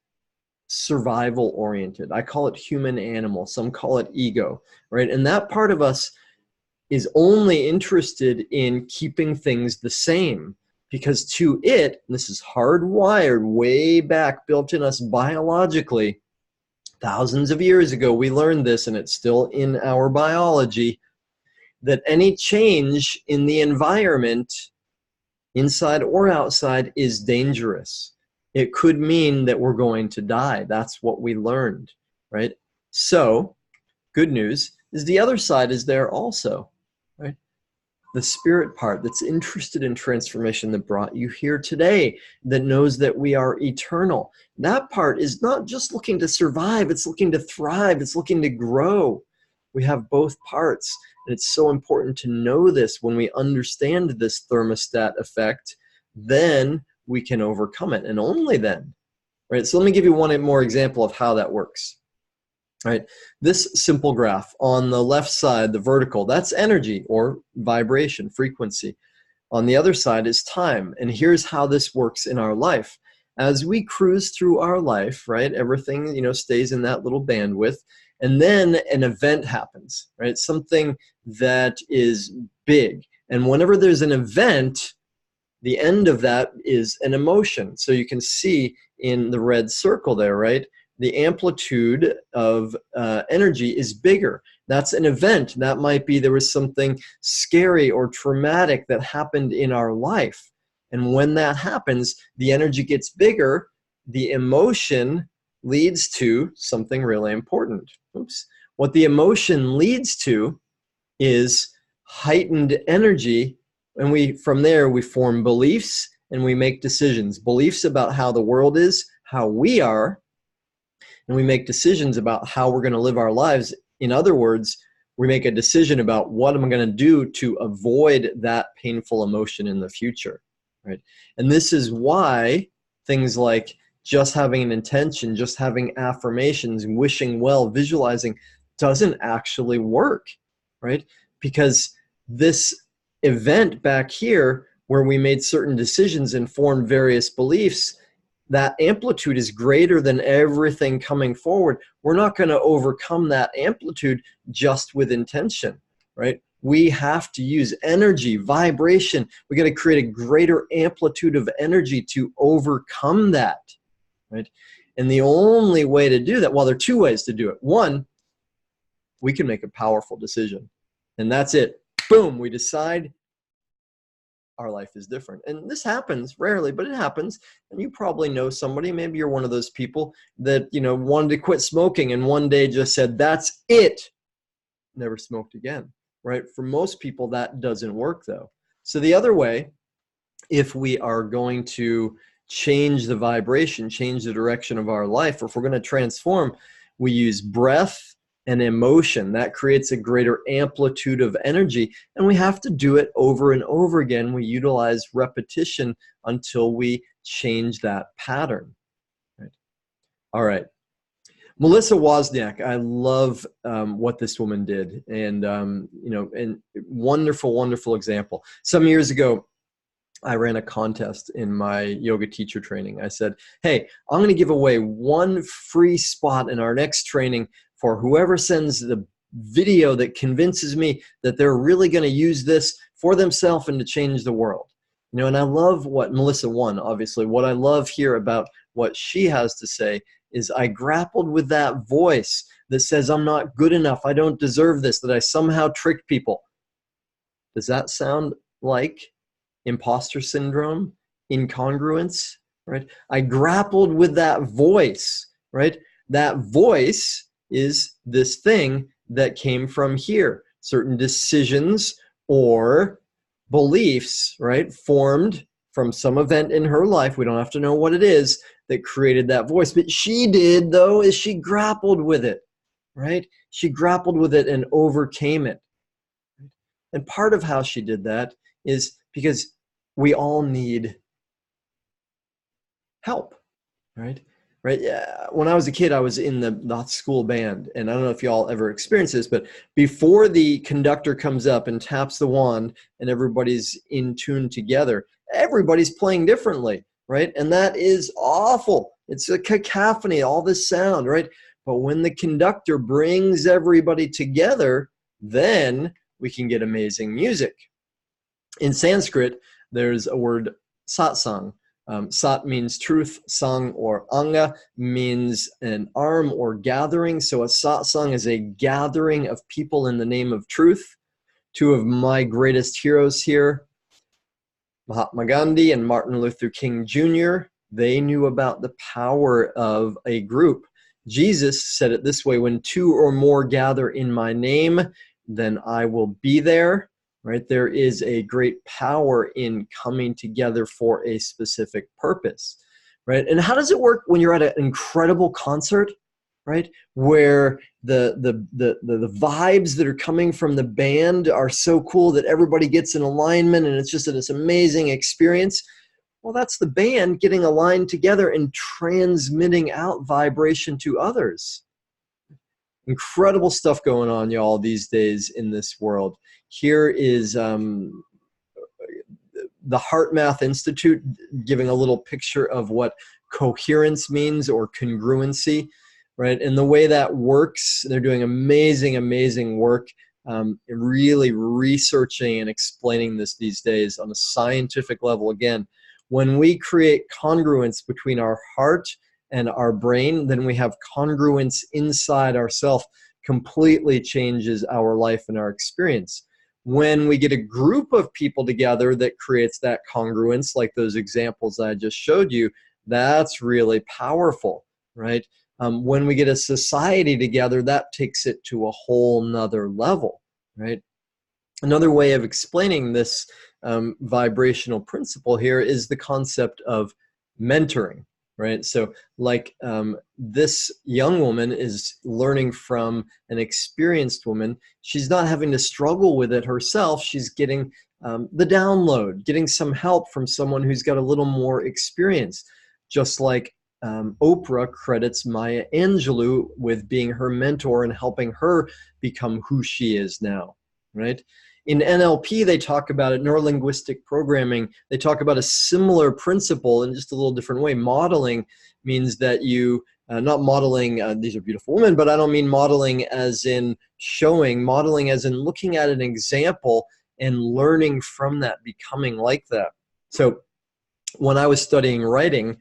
survival oriented. I call it human animal. Some call it ego, right? And that part of us is only interested in keeping things the same because to it, and this is hardwired way back, built in us biologically, thousands of years ago, we learned this and it's still in our biology, that any change in the environment, inside or outside, is dangerous. It could mean that we're going to die. That's what we learned, right? So, good news is the other side is there also, right? The spirit part that's interested in transformation, that brought you here today, that knows that we are eternal. That part is not just looking to survive, it's looking to thrive, it's looking to grow. We have both parts, and it's so important to know this. When we understand this thermostat effect, then we can overcome it, and only then, right? So let me give you one more example of how that works. Right, this simple graph on the left side, the vertical, that's energy or vibration, frequency. On the other side is time. And here's how this works in our life. As we cruise through our life, right, everything, stays in that little bandwidth. And then an event happens, right? Something that is big. And whenever there's an event, the end of that is an emotion. So you can see in the red circle there, right? The amplitude of energy is bigger. That's an event. That might be there was something scary or traumatic that happened in our life. And when that happens, the energy gets bigger. The emotion leads to something really important. Oops. What the emotion leads to is heightened energy. And from there, we form beliefs and we make decisions. Beliefs about how the world is, how we are, and we make decisions about how we're going to live our lives. In other words, we make a decision about what am I going to do to avoid that painful emotion in the future, right? And this is why things like just having an intention, just having affirmations, wishing well, visualizing doesn't actually work, right? Because this event back here where we made certain decisions and formed various beliefs, that amplitude is greater than everything coming forward. We're not going to overcome that amplitude just with intention, right? We have to use energy, vibration. We got to create a greater amplitude of energy to overcome that, right? And the only way to do that, well, there are two ways to do it. One, we can make a powerful decision, and that's it. Boom, we decide our life is different. And this happens rarely, but it happens. And you probably know somebody, maybe you're one of those people that, wanted to quit smoking and one day just said, that's it. Never smoked again, right? For most people, that doesn't work though. So the other way, if we are going to change the vibration, change the direction of our life, or if we're going to transform, we use breath and emotion. That creates a greater amplitude of energy, and we have to do it over and over again. We utilize repetition until we change that pattern. Right? All right. Melissa Wozniak, I love what this woman did, and and wonderful, wonderful example. Some years ago, I ran a contest in my yoga teacher training. I said, hey, I'm going to give away one free spot in our next training for whoever sends the video that convinces me that they're really going to use this for themselves and to change the world. And I love what Melissa won, obviously. What I love here about what she has to say is I grappled with that voice that says I'm not good enough, I don't deserve this, that I somehow tricked people. Does that sound like imposter syndrome, incongruence, right? I grappled with that voice, right? That voice is this thing that came from here. Certain decisions or beliefs, right, formed from some event in her life. We don't have to know what it is that created that voice. But she did, though, is she grappled with it, right? She grappled with it and overcame it. And part of how she did that is because we all need help, right? Right. Yeah. When I was a kid, I was in the school band, and I don't know if y'all ever experienced this, but before the conductor comes up and taps the wand and everybody's in tune together, everybody's playing differently, right? And that is awful. It's a cacophony, all this sound, right? But when the conductor brings everybody together, then we can get amazing music. In Sanskrit, there's a word satsang. Sat means truth, sang or anga means an arm or gathering. So a satsang is a gathering of people in the name of truth. Two of my greatest heroes here, Mahatma Gandhi and Martin Luther King Jr., they knew about the power of a group. Jesus said it this way: when two or more gather in my name, then I will be there. Right? There is a great power in coming together for a specific purpose. Right? And how does it work when you're at an incredible concert? Right? Where the vibes that are coming from the band are so cool that everybody gets in alignment and it's just this amazing experience. Well, that's the band getting aligned together and transmitting out vibration to others. Incredible stuff going on, y'all, these days in this world. Here is the HeartMath Institute giving a little picture of what coherence means, or congruency, right? And the way that works, they're doing amazing, amazing work, really researching and explaining this these days on a scientific level. Again, when we create congruence between our heart and our brain, then we have congruence inside ourselves. Completely changes our life and our experience. When we get a group of people together that creates that congruence, like those examples I just showed you, that's really powerful, right? When we get a society together, that takes it to a whole nother level, right? Another way of explaining this vibrational principle here is the concept of mentoring, right? So like this young woman is learning from an experienced woman. She's not having to struggle with it herself. She's getting the download, getting some help from someone who's got a little more experience. Just like Oprah credits Maya Angelou with being her mentor and helping her become who she is now, right? In NLP, they talk about it, neuro-linguistic programming, they talk about a similar principle in just a little different way. Modeling means that you, not modeling, these are beautiful women, but I don't mean modeling as in showing, modeling as in looking at an example and learning from that, becoming like that. So when I was studying writing,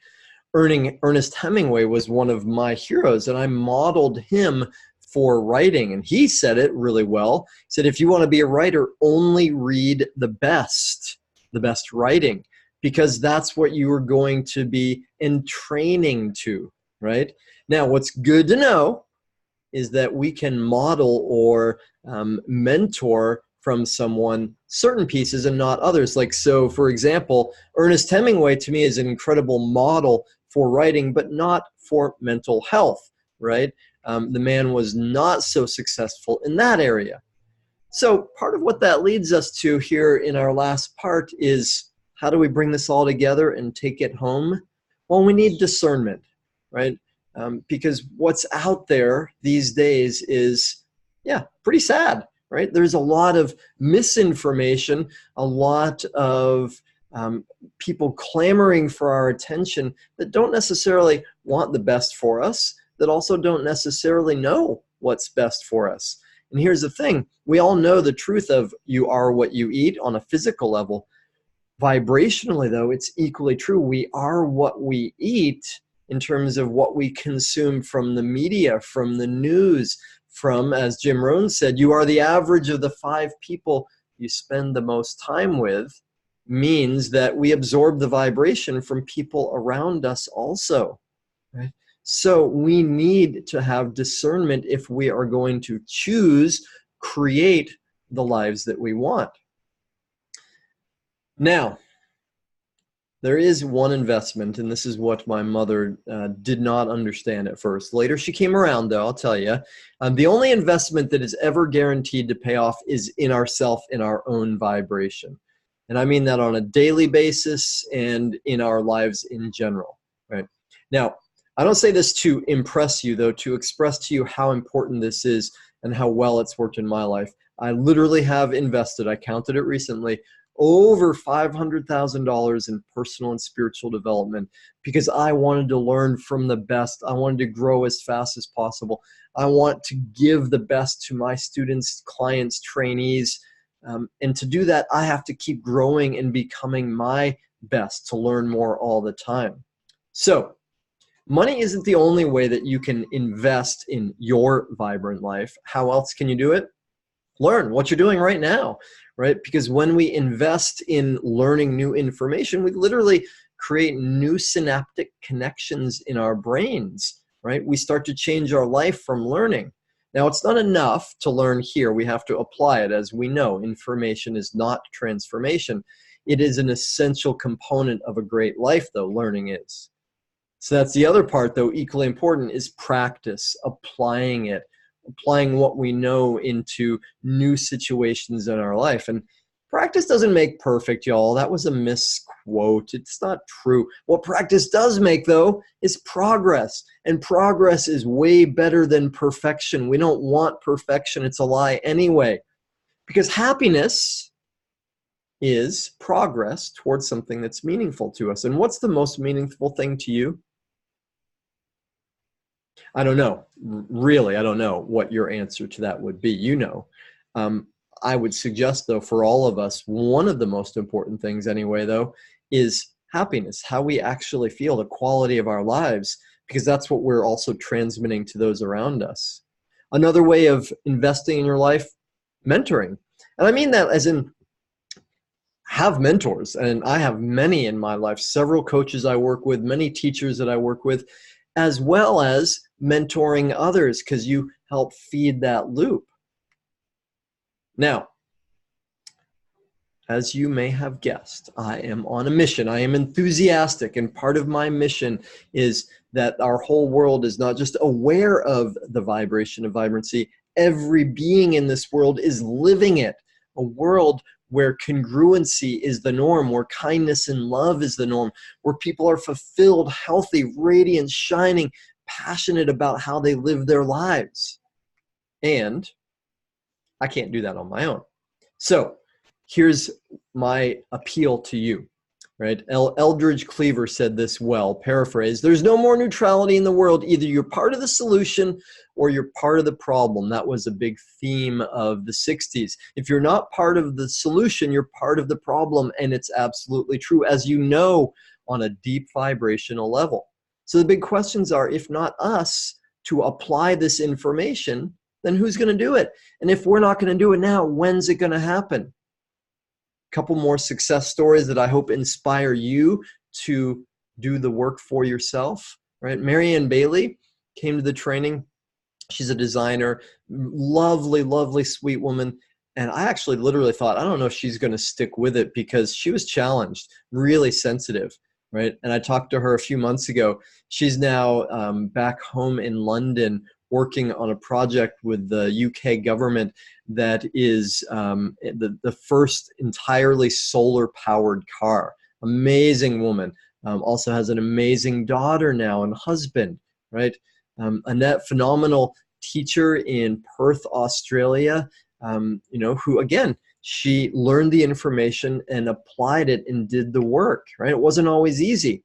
Ernest Hemingway was one of my heroes, and I modeled him for writing, and he said it really well. He said, if you want to be a writer, only read the best writing, because that's what you are going to be in training to, right? Now, what's good to know is that we can model or mentor from someone certain pieces and not others. Like, so for example, Ernest Hemingway to me is an incredible model for writing, but not for mental health, right? The man was not so successful in that area. So part of what that leads us to here in our last part is, how do we bring this all together and take it home? Well, we need discernment, right? Because what's out there these days is, yeah, pretty sad, right? There's a lot of misinformation, a lot of people clamoring for our attention that don't necessarily want the best for us, that also don't necessarily know what's best for us. And here's the thing, we all know the truth of you are what you eat on a physical level. Vibrationally, though, it's equally true. We are what we eat in terms of what we consume from the media, from the news, from, as Jim Rohn said, you are the average of the 5 people you spend the most time with, means that we absorb the vibration from people around us also, right? So we need to have discernment if we are going to choose, create the lives that we want. Now, there is one investment, and this is what my mother did not understand at first. Later she came around, though, I'll tell you. The only investment that is ever guaranteed to pay off is in ourself, in our own vibration. And I mean that on a daily basis and in our lives in general. right? Now, I don't say this to impress you, though, to express to you how important this is and how well it's worked in my life. I literally have invested, I counted it recently, over $500,000 in personal and spiritual development because I wanted to learn from the best. I wanted to grow as fast as possible. I want to give the best to my students, clients, trainees. And to do that, I have to keep growing and becoming my best to learn more all the time. So, money isn't the only way that you can invest in your vibrant life. How else can you do it? Learn what you're doing right now, right? Because when we invest in learning new information, we literally create new synaptic connections in our brains, right? We start to change our life from learning. Now, it's not enough to learn here. We have to apply it. As we know, information is not transformation. It is an essential component of a great life, though, learning is. So that's the other part, though, equally important, is practice, applying it, applying what we know into new situations in our life. And practice doesn't make perfect, y'all. That was a misquote. It's not true. What practice does make, though, is progress. And progress is way better than perfection. We don't want perfection. It's a lie anyway. Because happiness is progress towards something that's meaningful to us. And what's the most meaningful thing to you? I don't know. Really, I don't know what your answer to that would be. You know. I would suggest, though, for all of us, one of the most important things anyway, though, is happiness, how we actually feel, the quality of our lives, because that's what we're also transmitting to those around us. Another way of investing in your life, mentoring. And I mean that as in have mentors. And I have many in my life, several coaches I work with, many teachers that I work with, as well as mentoring others, because you help feed that loop. Now, as you may have guessed, I am on a mission. I am enthusiastic, and part of my mission is that our whole world is not just aware of the vibration of vibrancy. Every being in this world is living it. A world where congruency is the norm, where kindness and love is the norm, where people are fulfilled, healthy, radiant, shining, passionate about how they live their lives. And I can't do that on my own. So here's my appeal to you, right? Eldridge Cleaver said this well, paraphrase, there's no more neutrality in the world. Either you're part of the solution or you're part of the problem. That was a big theme of the 60s. If you're not part of the solution, you're part of the problem. And it's absolutely true, as you know, on a deep vibrational level. So the big questions are, if not us to apply this information, then who's going to do it? And if we're not going to do it now, when's it going to happen? A couple more success stories that I hope inspire you to do the work for yourself, right? Marianne Bailey came to the training. She's a designer, lovely, lovely, sweet woman. And I actually literally thought, I don't know if she's going to stick with it, because she was challenged, really sensitive, right? And I talked to her a few months ago. She's now back home in London, working on a project with the UK government that is the first entirely solar-powered car. Amazing woman. Also has an amazing daughter now and husband, right? Annette, phenomenal teacher in Perth, Australia, who, again, she learned the information and applied it and did the work, right? It wasn't always easy.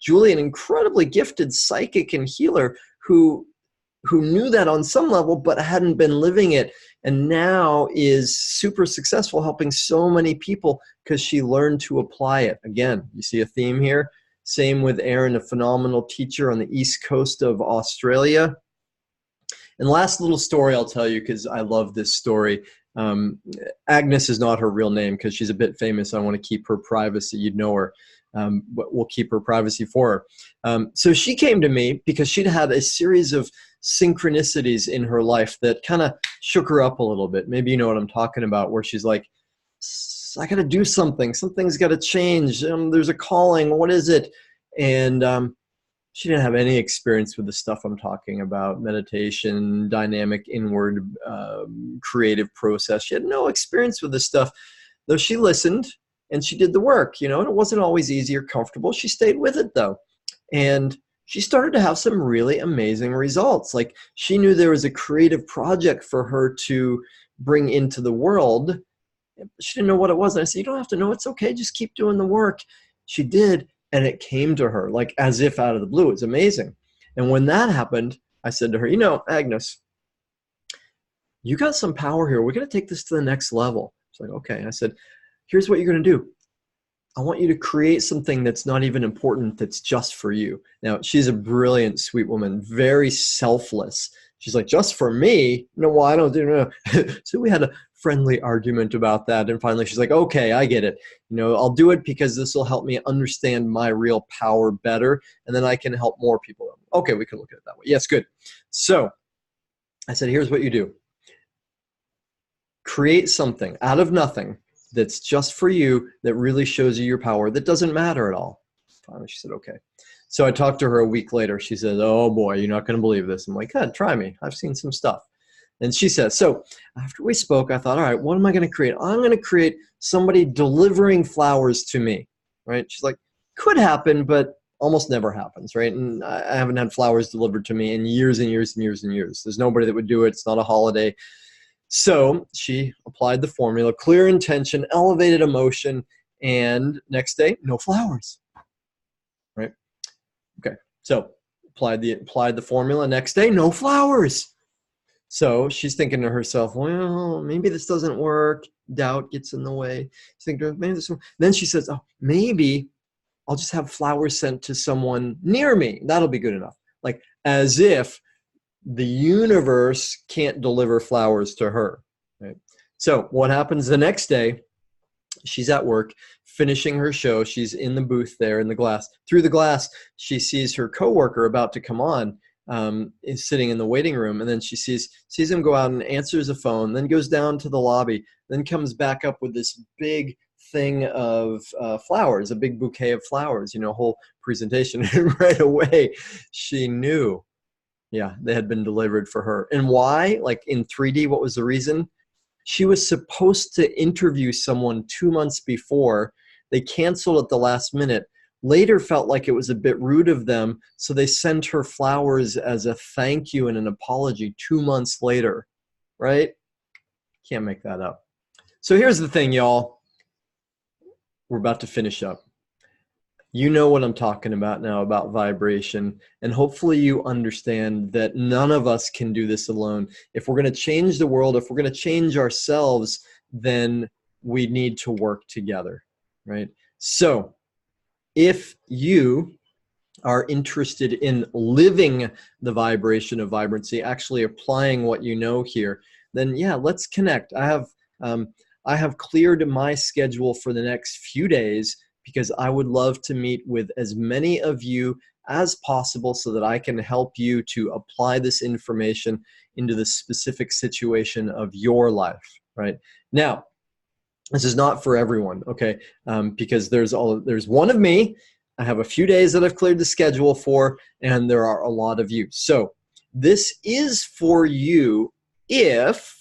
Julie, an incredibly gifted psychic and healer who knew that on some level but hadn't been living it, and now is super successful helping so many people because she learned to apply it. Again, you see a theme here. Same with Erin, a phenomenal teacher on the east coast of Australia. And last little story I'll tell you, because I love this story. Agnes is not her real name because she's a bit famous. I want to keep her privacy. You'd know her. But we'll keep her privacy for her. So she came to me because she'd had a series of synchronicities in her life that kind of shook her up a little bit. Maybe you know what I'm talking about, where she's like, I got to do something. Something's got to change. There's a calling. What is it? And she didn't have any experience with the stuff I'm talking about, meditation, dynamic inward creative process. She had no experience with this stuff, though she listened. and she did the work, and it wasn't always easy or comfortable. She stayed with it though. And she started to have some really amazing results. Like, she knew there was a creative project for her to bring into the world. She didn't know what it was. And I said, you don't have to know. It's okay. Just keep doing the work. She did. And it came to her like as if out of the blue. It's amazing. And when that happened, I said to her, Agnes, you got some power here. We're going to take this to the next level. She's like, okay. I said, here's what you're going to do. I want you to create something that's not even important, that's just for you. Now, she's a brilliant, sweet woman, very selfless. She's like, just for me? No, well, I don't do no. So we had a friendly argument about that. And finally, she's like, okay, I get it. I'll do it because this will help me understand my real power better. And then I can help more people. Okay, we can look at it that way. Yes, good. So I said, here's what you do. Create something out of nothing that's just for you, that really shows you your power, that doesn't matter at all. Finally, she said, okay. So I talked to her a week later. She said, oh boy, you're not going to believe this. I'm like, God, try me. I've seen some stuff. And she said, so after we spoke, I thought, all right, what am I going to create? I'm going to create somebody delivering flowers to me, right? She's like, could happen, but almost never happens, right? And I haven't had flowers delivered to me in years and years and years and years. There's nobody that would do it. It's not a holiday. So she applied the formula, clear intention, elevated emotion, and next day, no flowers, right? Okay, so applied the formula, next day, no flowers. So she's thinking to herself, well, maybe this doesn't work. Doubt gets in the way. She's thinking, maybe this. Then she says, oh, maybe I'll just have flowers sent to someone near me. That'll be good enough. Like, as if the universe can't deliver flowers to her, right? So what happens the next day? She's at work finishing her show. She's in the booth there in the glass. Through the glass, she sees her coworker about to come on, is sitting in the waiting room. And then she sees him go out and answers a phone, then goes down to the lobby, then comes back up with this big thing of flowers, a big bouquet of flowers, whole presentation. And right away, she knew. Yeah, they had been delivered for her. And why? Like in 3D, what was the reason? She was supposed to interview someone 2 months before. They canceled at the last minute. Later felt like it was a bit rude of them, so they sent her flowers as a thank you and an apology 2 months later, right? Can't make that up. So here's the thing, y'all. We're about to finish up. You know what I'm talking about now, about vibration, and hopefully you understand that none of us can do this alone. If we're going to change the world, if we're going to change ourselves, then we need to work together, right? So if you are interested in living the vibration of vibrancy, actually applying what you know here, then yeah, let's connect. I have cleared my schedule for the next few days, because I would love to meet with as many of you as possible so that I can help you to apply this information into the specific situation of your life, right? Now, this is not for everyone, okay? Because there's one of me. I have a few days that I've cleared the schedule for, and there are a lot of you. So this is for you if,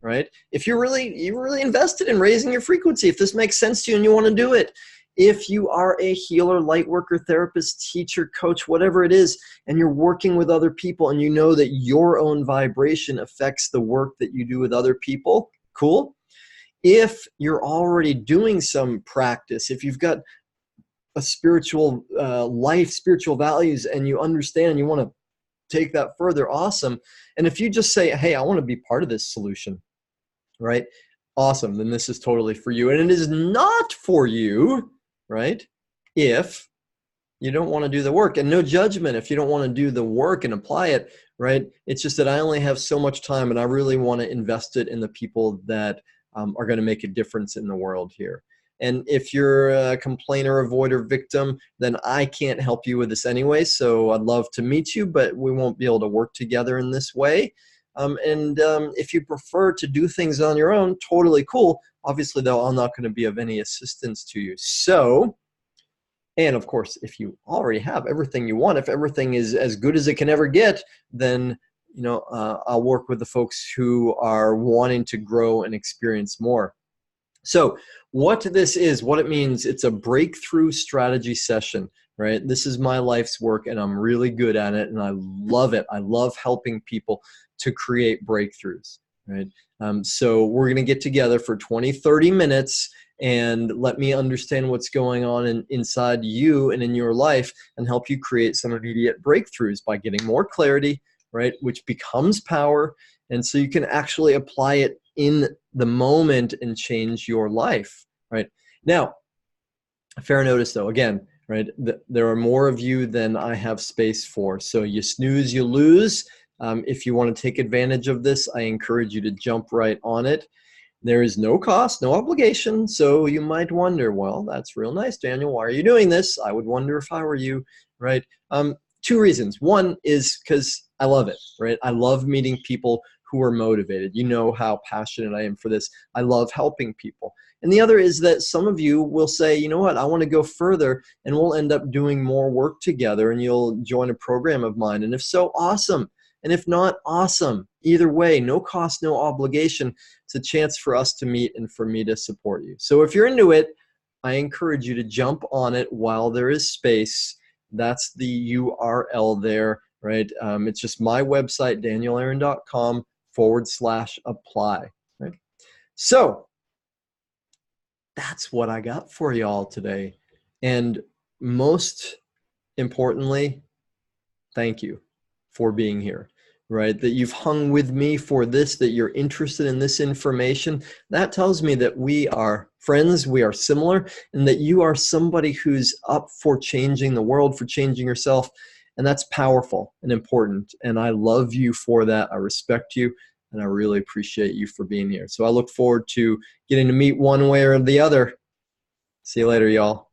right? If you're really invested in raising your frequency, if this makes sense to you and you want to do it. If you are a healer, light worker, therapist, teacher, coach, whatever it is, and you're working with other people and you know that your own vibration affects the work that you do with other people, cool. If you're already doing some practice, if you've got a spiritual life, spiritual values, and you understand and you want to take that further, awesome. And if you just say, hey, I want to be part of this solution, right? Awesome, then this is totally for you. And it is not for you, right, if you don't want to do the work. And no judgment if you don't want to do the work and apply it, right? It's just that I only have so much time, and I really want to invest it in the people that are going to make a difference in the world here. And if you're a complainer, avoider, victim, then I can't help you with this anyway. So I'd love to meet you, but we won't be able to work together in this way. If you prefer to do things on your own, totally cool. Obviously, though, I'm not going to be of any assistance to you. So, and of course, if you already have everything you want, if everything is as good as it can ever get, then I'll work with the folks who are wanting to grow and experience more. So what this is, what it means, it's a breakthrough strategy session, right? This is my life's work and I'm really good at it and I love it. I love helping people to create breakthroughs, right? So we're gonna get together for 20, 30 minutes and let me understand what's going on inside you and in your life and help you create some immediate breakthroughs by getting more clarity, right? Which becomes power. And so you can actually apply it in the moment and change your life, right? Now, fair notice though, again, right, there are more of you than I have space for. So you snooze, you lose. If you want to take advantage of this, I encourage you to jump right on it. There is no cost, no obligation. So you might wonder, well, that's real nice, Daniel. Why are you doing this? I would wonder if I were you, right? Two reasons. One is because I love it, right? I love meeting people who are motivated. You know how passionate I am for this. I love helping people. And the other is that some of you will say, you know what, I want to go further and we'll end up doing more work together and you'll join a program of mine. And if so, awesome. And if not, awesome. Either way, no cost, no obligation. It's a chance for us to meet and for me to support you. So if you're into it, I encourage you to jump on it while there is space. That's the URL there, right? It's just my website, danielaaron.com/apply, right? So that's what I got for y'all today. And most importantly, thank you for being here, right? That you've hung with me for this, that you're interested in this information. That tells me that we are friends, we are similar, and that you are somebody who's up for changing the world, for changing yourself. And that's powerful and important. And I love you for that. I respect you. And I really appreciate you for being here. So I look forward to getting to meet one way or the other. See you later, y'all.